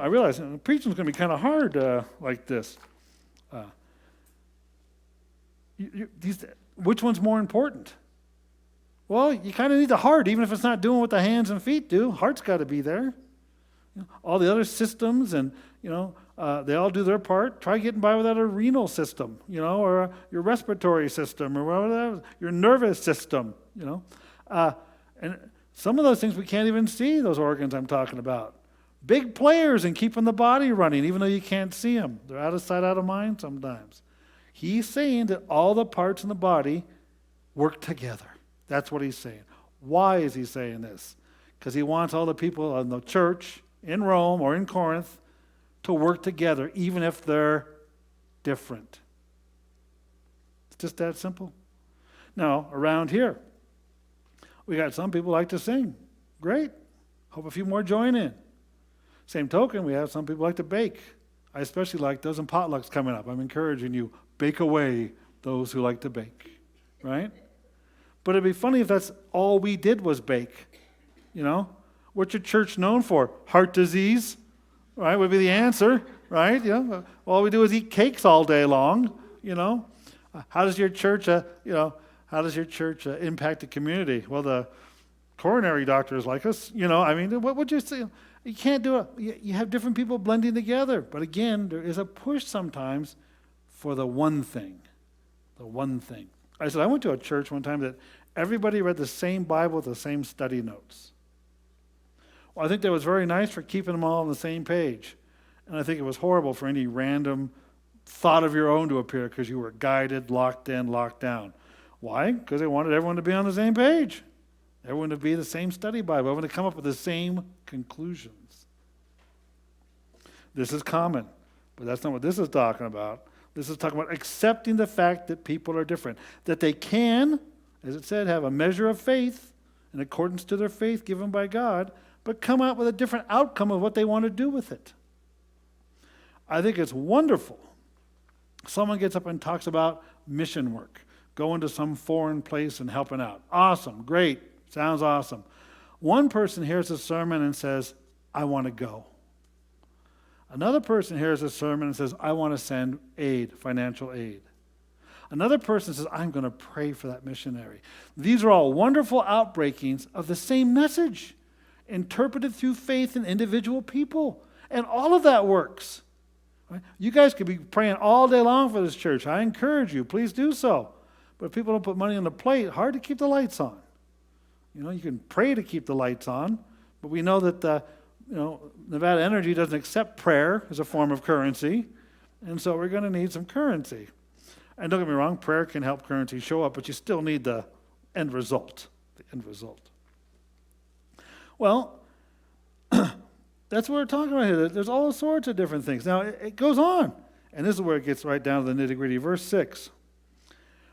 realized preaching is going to be kind of hard like this. Which one's more important? Well, you kind of need the heart, even if it's not doing what the hands and feet do. Heart's got to be there. All the other systems and, they all do their part. Try getting by without a renal system, or your respiratory system or whatever, your nervous system, And some of those things we can't even see, those organs I'm talking about. Big players in keeping the body running, even though you can't see them. They're out of sight, out of mind sometimes. He's saying that all the parts in the body work together. That's what he's saying. Why is he saying this? Because he wants all the people in the church in Rome or in Corinth to work together, even if they're different. It's just that simple. Now, around here, we got some people like to sing. Great. Hope a few more join in. Same token, we have some people like to bake. I especially like those in potlucks coming up. I'm encouraging you, bake away those who like to bake, right? But it'd be funny if that's all we did was bake, you know? What's your church known for? Heart disease, right, would be the answer, right? You know, all we do is eat cakes all day long, you know? How does your church, impact the community? Well, the coronary doctors like us, you know, I mean, what would you say? You can't do it. You have different people blending together. But again, there is a push sometimes for the one thing. The one thing. I said, I went to a church one time that everybody read the same Bible with the same study notes. Well, I think that was very nice for keeping them all on the same page. And I think it was horrible for any random thought of your own to appear because you were guided, locked in, locked down. Why? Because they wanted everyone to be on the same page. Everyone to be the same study Bible. Everyone to come up with the same conclusions. This is common, but that's not what this is talking about. This is talking about accepting the fact that people are different. That they can, as it said, have a measure of faith in accordance to their faith given by God, but come out with a different outcome of what they want to do with it. I think it's wonderful. Someone gets up and talks about mission work, going to some foreign place and helping out. Awesome, great, sounds awesome. One person hears a sermon and says, I want to go. Another person hears a sermon and says, I want to send aid, financial aid. Another person says, I'm going to pray for that missionary. These are all wonderful outbreakings of the same message, interpreted through faith in individual people. And all of that works. Right? You guys could be praying all day long for this church. I encourage you, please do so. But if people don't put money on the plate, hard to keep the lights on. You know, you can pray to keep the lights on, but we know that Nevada Energy doesn't accept prayer as a form of currency, and so we're going to need some currency. And don't get me wrong, prayer can help currency show up, but you still need the end result. The end result. Well, that's what we're talking about here. There's all sorts of different things. Now, it goes on, and this is where it gets right down to the nitty-gritty. Verse 6.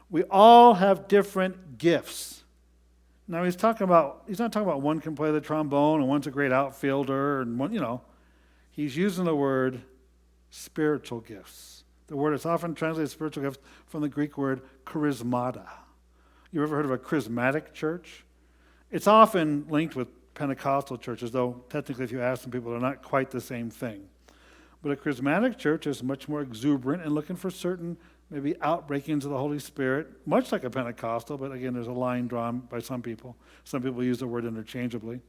We all have different gifts. Now, he's not talking about one can play the trombone and one's a great outfielder and one, he's using the word spiritual gifts. The word is often translated spiritual gifts from the Greek word charismata. You ever heard of a charismatic church? It's often linked with Pentecostal churches, though technically if you ask some people, they're not quite the same thing. But a charismatic church is much more exuberant and looking for certain maybe outbreakings of the Holy Spirit, much like a Pentecostal, but again, there's a line drawn by some people. Some people use the word interchangeably.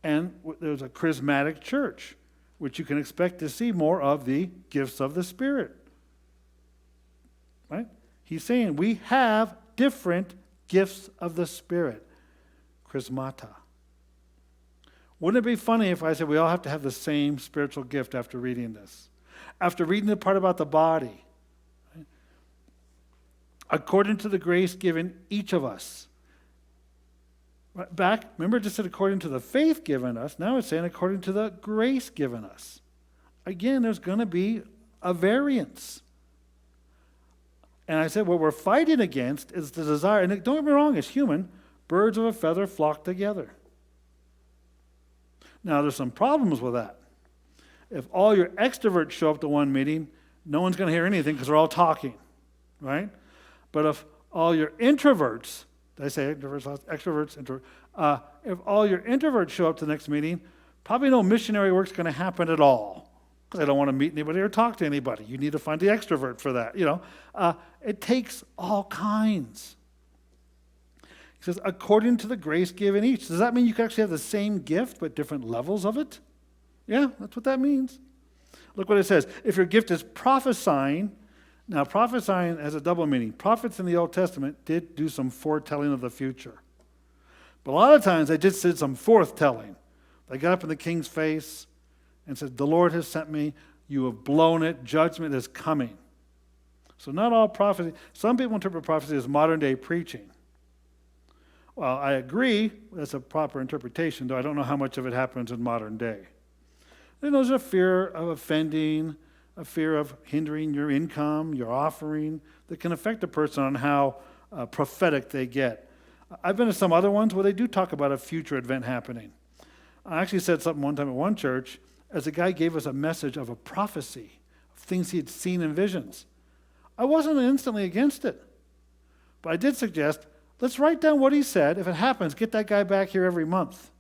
And there's a charismatic church, which you can expect to see more of the gifts of the Spirit. Right? He's saying we have different gifts of the Spirit. Charismata. Wouldn't it be funny if I said we all have to have the same spiritual gift after reading this? After reading the part about the body, according to the grace given each of us. Back, remember it just said according to the faith given us. Now it's saying according to the grace given us. Again, there's going to be a variance. And I said what we're fighting against is the desire, and don't get me wrong, it's human, birds of a feather flock together. Now there's some problems with that. If all your extroverts show up to one meeting, no one's going to hear anything because they're all talking, right? But if all your introverts, did I say introverts, extroverts, if all your introverts show up to the next meeting, probably no missionary work's going to happen at all because they don't want to meet anybody or talk to anybody. You need to find the extrovert for that. It takes all kinds. He says, according to the grace given each. Does that mean you can actually have the same gift but different levels of it? Yeah, that's what that means. Look what it says. If your gift is prophesying. Now, prophesying has a double meaning. Prophets in the Old Testament did do some foretelling of the future. But a lot of times they just did some forthtelling. They got up in the king's face and said, the Lord has sent me. You have blown it. Judgment is coming. So not all prophecy. Some people interpret prophecy as modern day preaching. Well, I agree. That's a proper interpretation, though I don't know how much of it happens in modern day. Then there's a fear of offending, a fear of hindering your income, your offering, that can affect a person on how prophetic they get. I've been to some other ones where they do talk about a future event happening. I actually said something one time at one church as a guy gave us a message of a prophecy, of things he had seen in visions. I wasn't instantly against it, but I did suggest, let's write down what he said. If it happens, get that guy back here every month.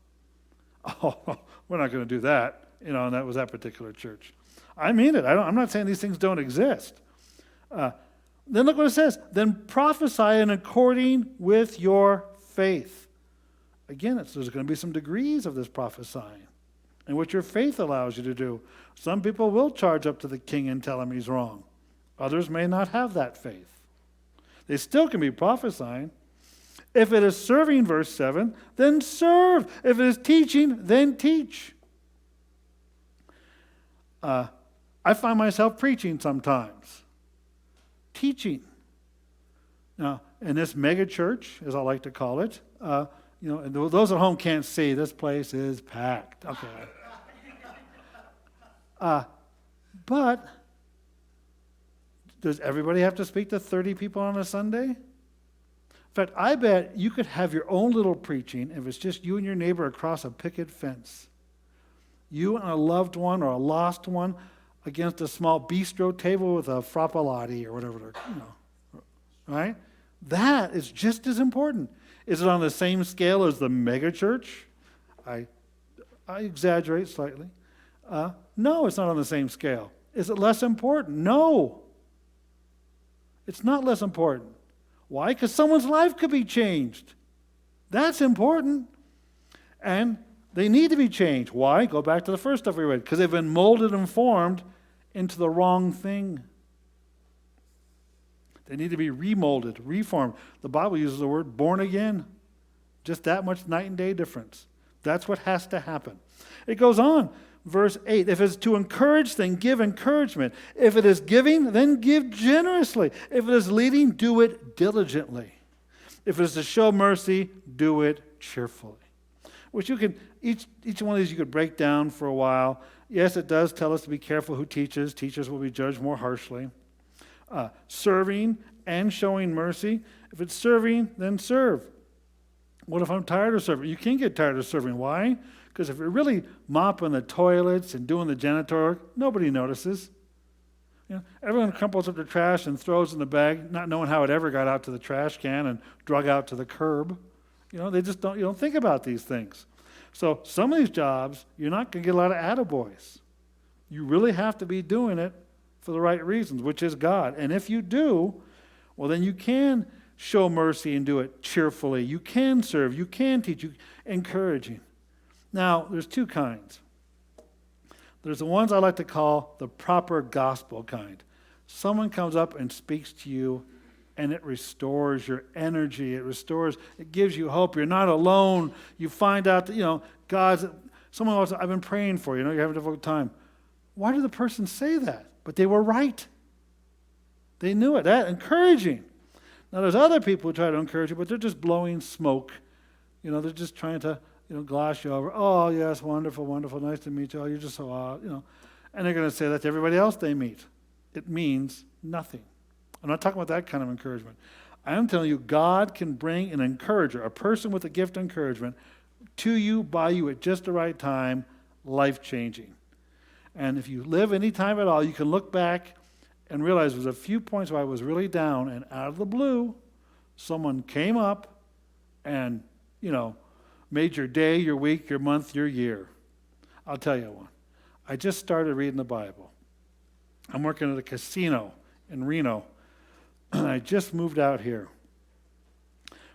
Oh, we're not going to do that, and that was that particular church. I mean it. I'm not saying these things don't exist. Then look what it says. Then prophesy in according with your faith. Again, there's going to be some degrees of this prophesying and what your faith allows you to do. Some people will charge up to the king and tell him he's wrong. Others may not have that faith. They still can be prophesying. If it is serving, verse 7, then serve. If it is teaching, then teach. I find myself preaching sometimes. Teaching. Now, in this mega church, as I like to call it, and those at home can't see, this place is packed. Okay. But does everybody have to speak to 30 people on a Sunday? In fact, I bet you could have your own little preaching if it's just you and your neighbor across a picket fence. You and a loved one or a lost one against a small bistro table with a frappalati or whatever, right? That is just as important. Is it on the same scale as the mega church? I exaggerate slightly. No, it's not on the same scale. Is it less important? No. It's not less important. Why? Because someone's life could be changed. That's important. And they need to be changed. Why? Go back to the first stuff we read. Because they've been molded and formed into the wrong thing. They need to be remolded, reformed. The Bible uses the word born again. Just that much night and day difference. That's what has to happen. It goes on. Verse 8, if it's to encourage, then give encouragement. If it is giving, then give generously. If it is leading, do it diligently. If it is to show mercy, do it cheerfully. Which you can, each one of these you could break down for a while. Yes, it does tell us to be careful who teaches. Teachers will be judged more harshly. Serving and showing mercy. If it's serving, then serve. What if I'm tired of serving? You can get tired of serving. Why? Because if you're really mopping the toilets and doing the janitorial work, nobody notices. Everyone crumples up the trash and throws in the bag, not knowing how it ever got out to the trash can and drug out to the curb. They just don't. You don't think about these things. So some of these jobs, you're not going to get a lot of attaboys. You really have to be doing it for the right reasons, which is God. And if you do, well, then you can show mercy and do it cheerfully. You can serve. You can teach. Encouraging. Now, there's two kinds. There's the ones I like to call the proper gospel kind. Someone comes up and speaks to you, and it restores your energy. It gives you hope. You're not alone. You find out that, someone else, I've been praying for you. You're having a difficult time. Why did the person say that? But they were right. They knew it. That encouraging. Now, there's other people who try to encourage you, but they're just blowing smoke. They're just trying to, gloss you over. Oh, yes, wonderful, wonderful, nice to meet you. Oh, you're just so odd, And they're going to say that to everybody else they meet. It means nothing. I'm not talking about that kind of encouragement. I am telling you, God can bring an encourager, a person with a gift of encouragement, to you, by you, at just the right time, life-changing. And if you live any time at all, you can look back and realize there's a few points where I was really down, and out of the blue, someone came up and, made your day, your week, your month, your year. I'll tell you one. I just started reading the Bible. I'm working at a casino in Reno, and I just moved out here.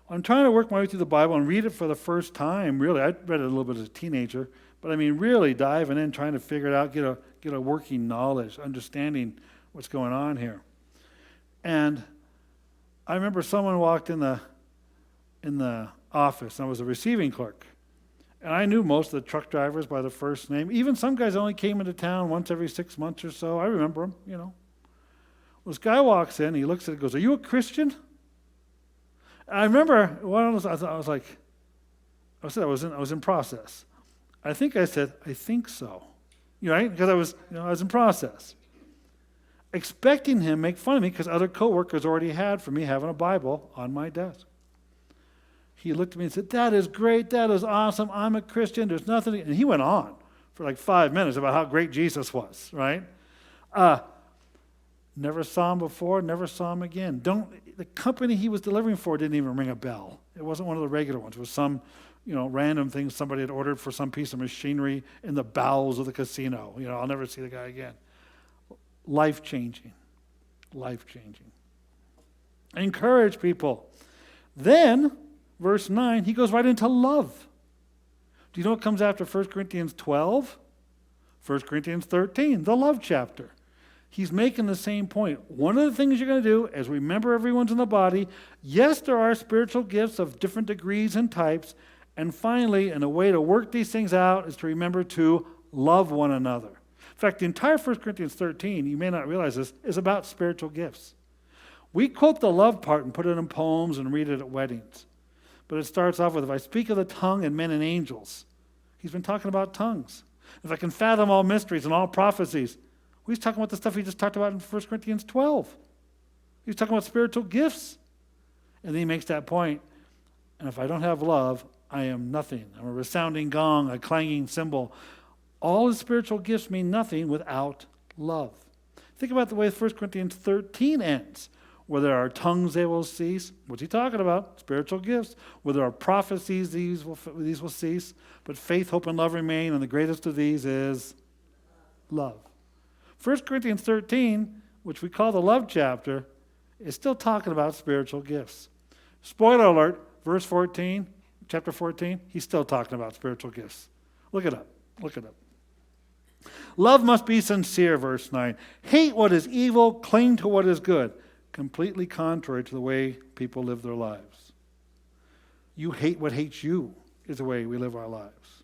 I'm trying to work my way through the Bible and read it for the first time, really. I read it a little bit as a teenager, but really diving in, trying to figure it out, get a working knowledge, understanding what's going on here. And I remember someone walked in the office, and I was a receiving clerk. And I knew most of the truck drivers by the first name. Even some guys only came into town once every 6 months or so. I remember them, Well, this guy walks in, he looks at it and goes, "Are you a Christian?" And I remember one of those, I was in process. I think I said, "I think so." Right? Because I was in process. expecting him to make fun of me because other coworkers already had for me having a Bible on my desk. He looked at me and said, "That is great. That is awesome. I'm a Christian. There's nothing." And he went on for like 5 minutes about how great Jesus was, right? Never saw him before, never saw him again. The company he was delivering for didn't even ring a bell. It wasn't one of the regular ones. It was some, random thing somebody had ordered for some piece of machinery in the bowels of the casino. I'll never see the guy again. Life-changing. Life-changing. Encourage people. Then, verse 9, he goes right into love. Do you know what comes after 1 Corinthians 12? 1 Corinthians 13, the love chapter. He's making the same point. One of the things you're going to do is remember everyone's in the body. Yes, there are spiritual gifts of different degrees and types. And finally, and a way to work these things out is to remember to love one another. In fact, the entire 1 Corinthians 13, you may not realize this, is about spiritual gifts. We quote the love part and put it in poems and read it at weddings. But it starts off with, if I speak of the tongue and men and angels. He's been talking about tongues. If I can fathom all mysteries and all prophecies. He's talking about the stuff he just talked about in 1 Corinthians 12. He's talking about spiritual gifts. And then he makes that point, and if I don't have love, I am nothing. I'm a resounding gong, a clanging cymbal. All the spiritual gifts mean nothing without love. Think about the way 1 Corinthians 13 ends. Where there are tongues, they will cease. What's he talking about? Spiritual gifts. Where there are prophecies, these will cease. But faith, hope, and love remain, and the greatest of these is love. 1 Corinthians 13, which we call the love chapter, is still talking about spiritual gifts. Spoiler alert, verse 14, chapter 14, he's still talking about spiritual gifts. Look it up. Look it up. Love must be sincere, verse 9. Hate what is evil, cling to what is good. Completely contrary to the way people live their lives. You hate what hates you is the way we live our lives.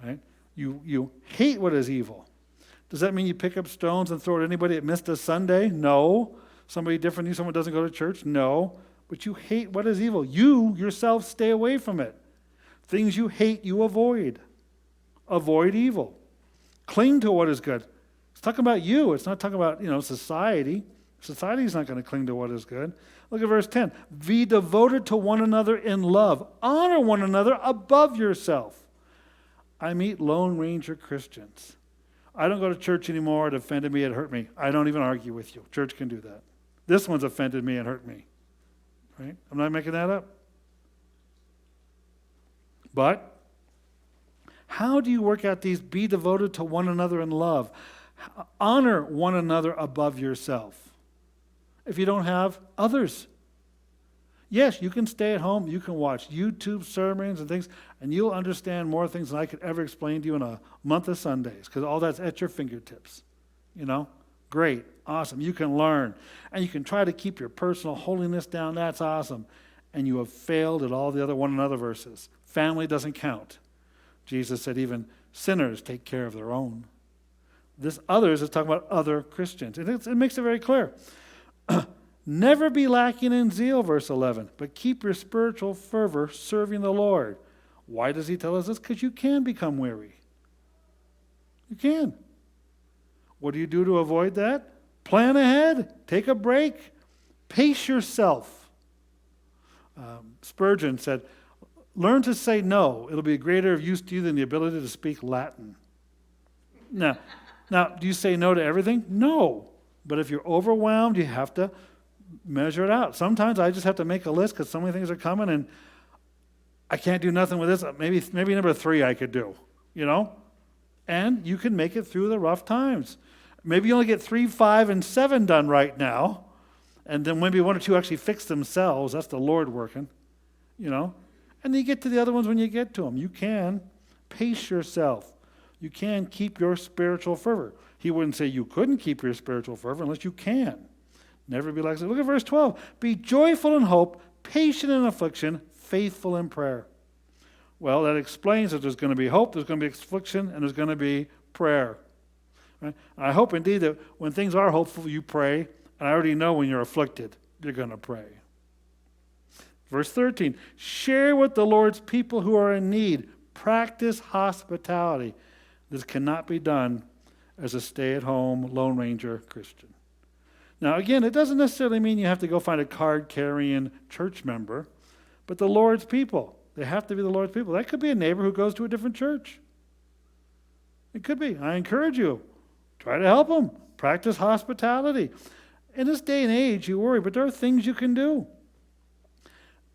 Right? You hate what is evil. Does that mean you pick up stones and throw at anybody that missed a Sunday? No. Somebody different than you, someone doesn't go to church? No. But you hate what is evil. You yourself stay away from it. Things you hate, you avoid. Avoid evil. Cling to what is good. It's talking about you. It's not talking about, society. Society's not going to cling to what is good. Look at verse 10. Be devoted to one another in love. Honor one another above yourself. I meet Lone Ranger Christians. I don't go to church anymore. It offended me. It hurt me. I don't even argue with you. Church can do that. This one's offended me and hurt me. Right? I'm not making that up. But how do you work out these? Be devoted to one another in love. Honor one another above yourself. If you don't have others. Yes, you can stay at home. You can watch YouTube sermons and things, and you'll understand more things than I could ever explain to you in a month of Sundays, because all that's at your fingertips. Great, awesome. You can learn, and you can try to keep your personal holiness down. That's awesome. And you have failed at all the other one another verses. Family doesn't count. Jesus said even sinners take care of their own. This others is talking about other Christians. And it makes it very clear. Never be lacking in zeal, verse 11, but keep your spiritual fervor serving the Lord. Why does he tell us this? Because you can become weary. You can. What do you do to avoid that? Plan ahead. Take a break. Pace yourself. Spurgeon said, learn to say no. It'll be a greater use to you than the ability to speak Latin. Now, do you say no to everything? No. But if you're overwhelmed, you have to measure it out. Sometimes I just have to make a list because so many things are coming and I can't do nothing with this. Maybe number 3 I could do, And you can make it through the rough times. Maybe you only get 3, 5, and 7 done right now. And then maybe 1 or 2 actually fix themselves. That's the Lord working, And then you get to the other ones when you get to them. You can pace yourself. You can keep your spiritual fervor. He wouldn't say you couldn't keep your spiritual fervor unless you can. Never be like that. Look at verse 12. Be joyful in hope, patient in affliction, faithful in prayer. Well, that explains that there's going to be hope, there's going to be affliction, and there's going to be prayer. Right? I hope indeed that when things are hopeful, you pray. And I already know when you're afflicted, you're going to pray. Verse 13. Share with the Lord's people who are in need. Practice hospitality. This cannot be done as a stay-at-home Lone Ranger Christian. Now, again, it doesn't necessarily mean you have to go find a card-carrying church member, but the Lord's people. They have to be the Lord's people. That could be a neighbor who goes to a different church. It could be. I encourage you. Try to help them. Practice hospitality. In this day and age, you worry, but there are things you can do.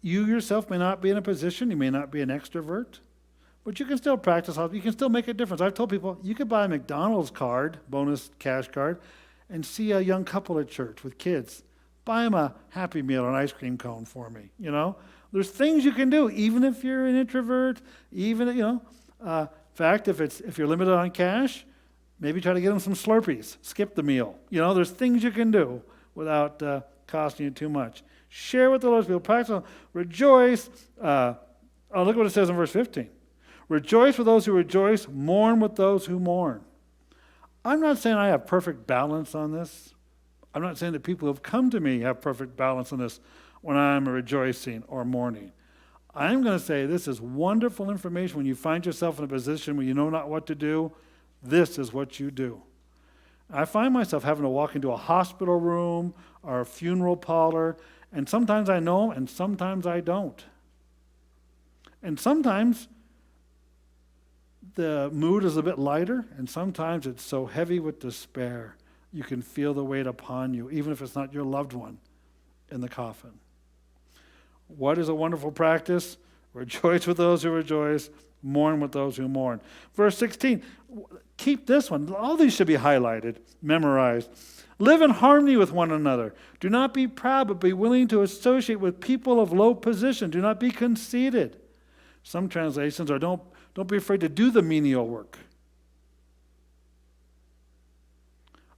You yourself may not be in a position, you may not be an extrovert, but you can still practice, you can still make a difference. I've told people, you could buy a McDonald's card, bonus cash card, and see a young couple at church with kids. Buy them a Happy Meal or an ice cream cone for me, There's things you can do, even if you're an introvert, even, in fact, if you're limited on cash, maybe try to get them some Slurpees. Skip the meal. There's things you can do without costing you too much. Share with the Lord's people. Practice. Rejoice. Look what it says in verse 15. Rejoice with those who rejoice. Mourn with those who mourn. I'm not saying I have perfect balance on this. I'm not saying that people who have come to me have perfect balance on this when I'm rejoicing or mourning. I'm going to say this is wonderful information. When you find yourself in a position where you know not what to do, this is what you do. I find myself having to walk into a hospital room or a funeral parlor, and sometimes I know and sometimes I don't. And sometimes the mood is a bit lighter, and sometimes it's so heavy with despair you can feel the weight upon you, even if it's not your loved one in the coffin. What is a wonderful practice? Rejoice with those who rejoice, mourn with those who mourn. Verse 16, keep this one. All these should be highlighted, memorized. Live in harmony with one another. Do not be proud, but be willing to associate with people of low position. Do not be conceited. Some translations are don't be afraid to do the menial work.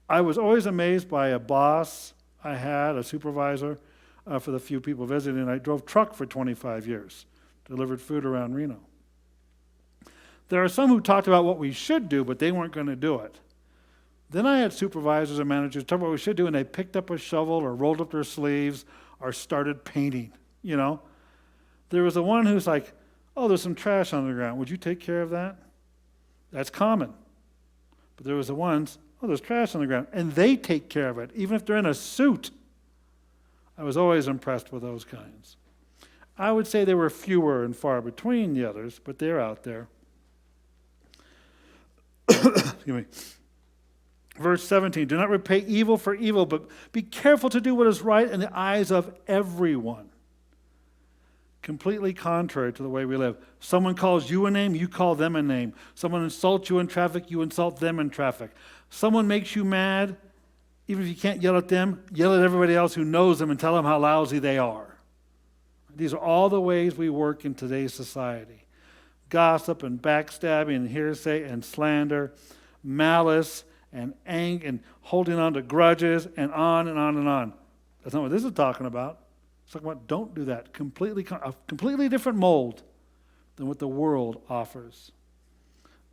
I was always amazed by a boss I had, a supervisor, for the few people visiting. I drove truck for 25 years, delivered food around Reno. There are some who talked about what we should do, but they weren't going to do it. Then I had supervisors and managers talk about what we should do, and they picked up a shovel or rolled up their sleeves or started painting, There was the one who's like, oh, there's some trash on the ground. Would you take care of that? That's common. But there was the ones, oh, there's trash on the ground, and they take care of it, even if they're in a suit. I was always impressed with those kinds. I would say they were fewer and far between the others, but they're out there. Excuse me. Verse 17, do not repay evil for evil, but be careful to do what is right in the eyes of everyone. Completely contrary to the way we live. Someone calls you a name, you call them a name. Someone insults you in traffic, you insult them in traffic. Someone makes you mad, even if you can't yell at them, yell at everybody else who knows them and tell them how lousy they are. These are all the ways we work in today's society. Gossip and backstabbing and hearsay and slander, malice and anger and holding on to grudges and on and on and on. That's not what this is talking about. It's talking about don't do that. A completely different mold than what the world offers.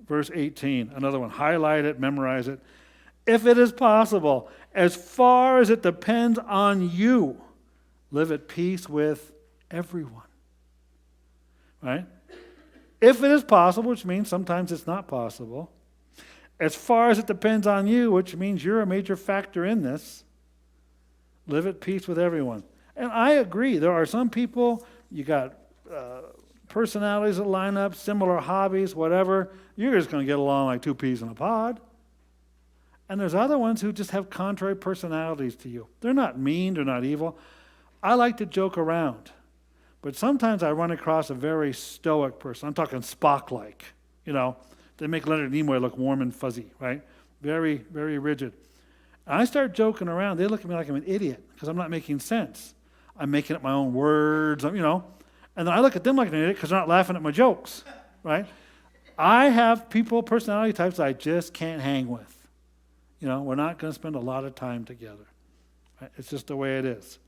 Verse 18, another one. Highlight it, memorize it. If it is possible, as far as it depends on you, live at peace with everyone. Right? If it is possible, which means sometimes it's not possible, as far as it depends on you, which means you're a major factor in this, live at peace with everyone. And I agree. There are some people, you got personalities that line up, similar hobbies, whatever. You're just going to get along like two peas in a pod. And there's other ones who just have contrary personalities to you. They're not mean, they're not evil. I like to joke around. But sometimes I run across a very stoic person. I'm talking Spock-like, They make Leonard Nimoy look warm and fuzzy, right? Very, very rigid. And I start joking around. They look at me like I'm an idiot because I'm not making sense. I'm making up my own words, And then I look at them like an idiot because they're not laughing at my jokes, right? I have personality types I just can't hang with. We're not going to spend a lot of time together. Right? It's just the way it is.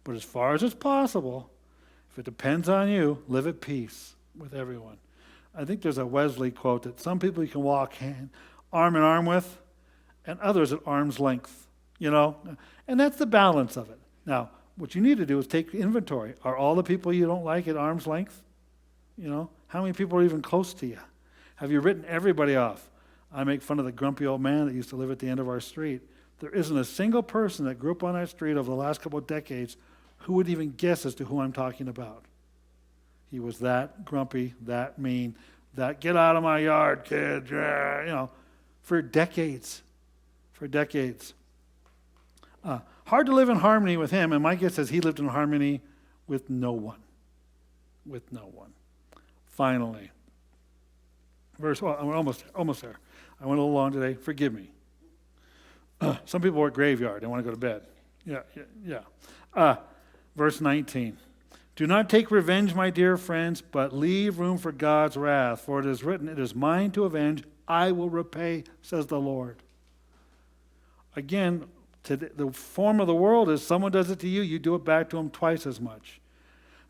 But as far as it's possible, if it depends on you, live at peace with everyone. I think there's a Wesley quote that some people you can walk arm in arm with, and others at arm's length, And that's the balance of it. Now, what you need to do is take inventory. Are all the people you don't like at arm's length? How many people are even close to you? Have you written everybody off? I make fun of the grumpy old man that used to live at the end of our street. There isn't a single person that grew up on that street over the last couple of decades who would even guess as to who I'm talking about. He was that grumpy, that mean, that get out of my yard, kid, for decades. For decades. Hard to live in harmony with him, and my guess is he lived in harmony with no one. With no one. Finally, I'm almost there. I went a little long today. Forgive me. Some people work graveyard. They want to go to bed. Yeah. Verse 19. Do not take revenge, my dear friends, but leave room for God's wrath. For it is written, it is mine to avenge. I will repay, says the Lord. Again, the form of the world is someone does it to you, you do it back to them twice as much.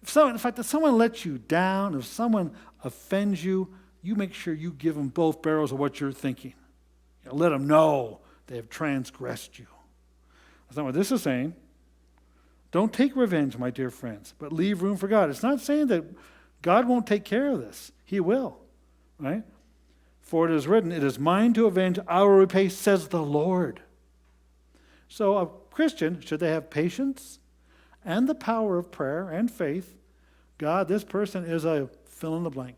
In fact, if someone lets you down, if someone offends you, you make sure you give them both barrels of what you're thinking. Let them know they have transgressed you. That's not what this is saying. Don't take revenge, my dear friends, but leave room for God. It's not saying that God won't take care of this. He will, right? For it is written, it is mine to avenge, I will repay, says the Lord. So a Christian, should they have patience and the power of prayer and faith, God, this person is a fill in the blank.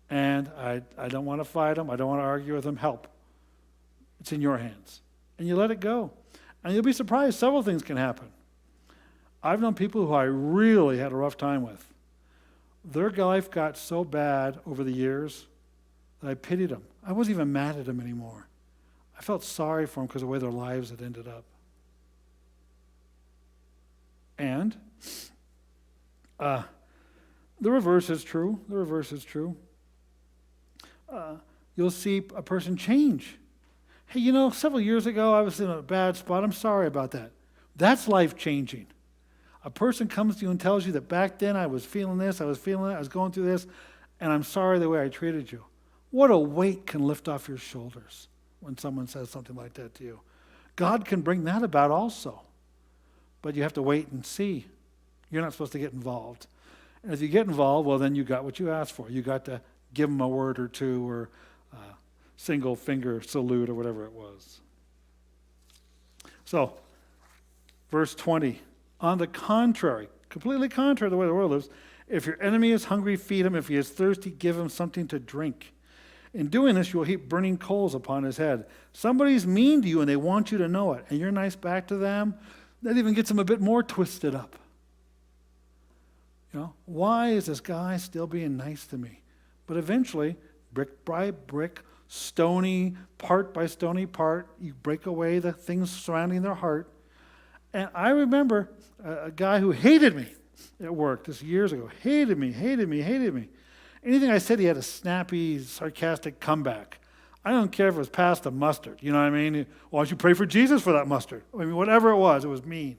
And I don't want to fight him. I don't want to argue with him. Help. It's in your hands. And you let it go. And you'll be surprised, several things can happen. I've known people who I really had a rough time with. Their life got so bad over the years that I pitied them. I wasn't even mad at them anymore. I felt sorry for them because of the way their lives had ended up. And the reverse is true. The reverse is true. You'll see a person change. Hey, several years ago I was in a bad spot. I'm sorry about that. That's life-changing. A person comes to you and tells you that back then I was feeling this, I was feeling that, I was going through this, and I'm sorry the way I treated you. What a weight can lift off your shoulders when someone says something like that to you. God can bring that about also. But you have to wait and see. You're not supposed to get involved. And if you get involved, well, then you got what you asked for. You got to give them a word or two or single finger salute or whatever it was. So, verse 20. On the contrary, completely contrary to the way the world lives, if your enemy is hungry, feed him. If he is thirsty, give him something to drink. In doing this, you will heap burning coals upon his head. Somebody's mean to you and they want you to know it, and you're nice back to them. That even gets them a bit more twisted up. Why is this guy still being nice to me? But eventually, brick by brick, stony part by stony part, you break away the things surrounding their heart. And I remember a guy who hated me at work this years ago. Hated me. Anything I said, he had a snappy, sarcastic comeback. I don't care if it was past the mustard. You know what I mean? Why don't you pray for Jesus for that mustard? Whatever it was mean.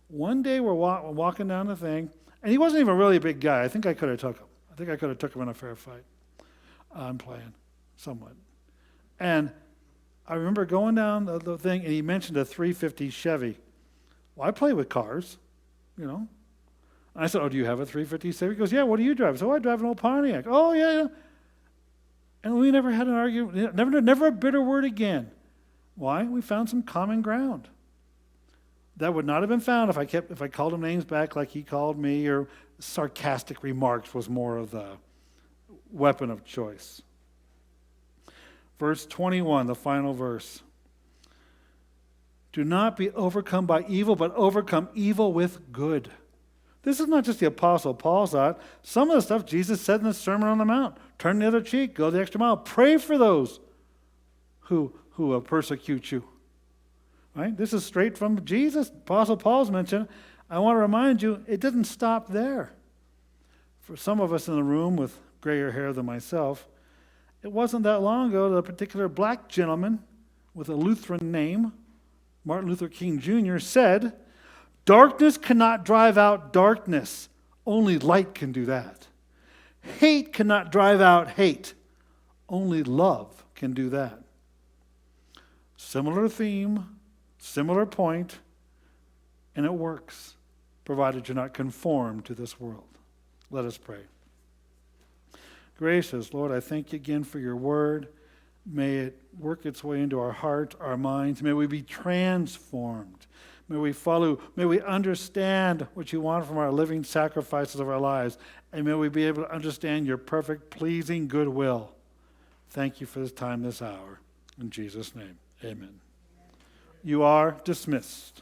One day we're walking down the thing, and he wasn't even really a big guy. I think I could have took him. In a fair fight. I'm playing somewhat. And I remember going down the thing, and he mentioned a 350 Chevy. Well, I play with cars, And I said, do you have a 350 Chevy? He goes, yeah, what do you drive? So I drive an old Pontiac. Oh, yeah. And we never had an argument, never a bitter word again. Why? We found some common ground. That would not have been found if I called him names back like he called me, or sarcastic remarks was more of the weapon of choice. Verse 21, the final verse. Do not be overcome by evil, but overcome evil with good. This is not just the Apostle Paul's thought. Some of the stuff Jesus said in the Sermon on the Mount. Turn the other cheek, go the extra mile. Pray for those who persecute you. Right? This is straight from Jesus. Apostle Paul's mentioned. I want to remind you, it didn't stop there. For some of us in the room with grayer hair than myself, it wasn't that long ago that a particular black gentleman with a Lutheran name, Martin Luther King Jr., said, darkness cannot drive out darkness. Only light can do that. Hate cannot drive out hate. Only love can do that. Similar theme, similar point, and it works, provided you're not conformed to this world. Let us pray. Gracious Lord, I thank you again for your word. May it work its way into our heart, our minds. May we be transformed. May we follow, may we understand what you want from our living sacrifices of our lives. And may we be able to understand your perfect, pleasing goodwill. Thank you for this time, this hour. In Jesus' name, amen. You are dismissed.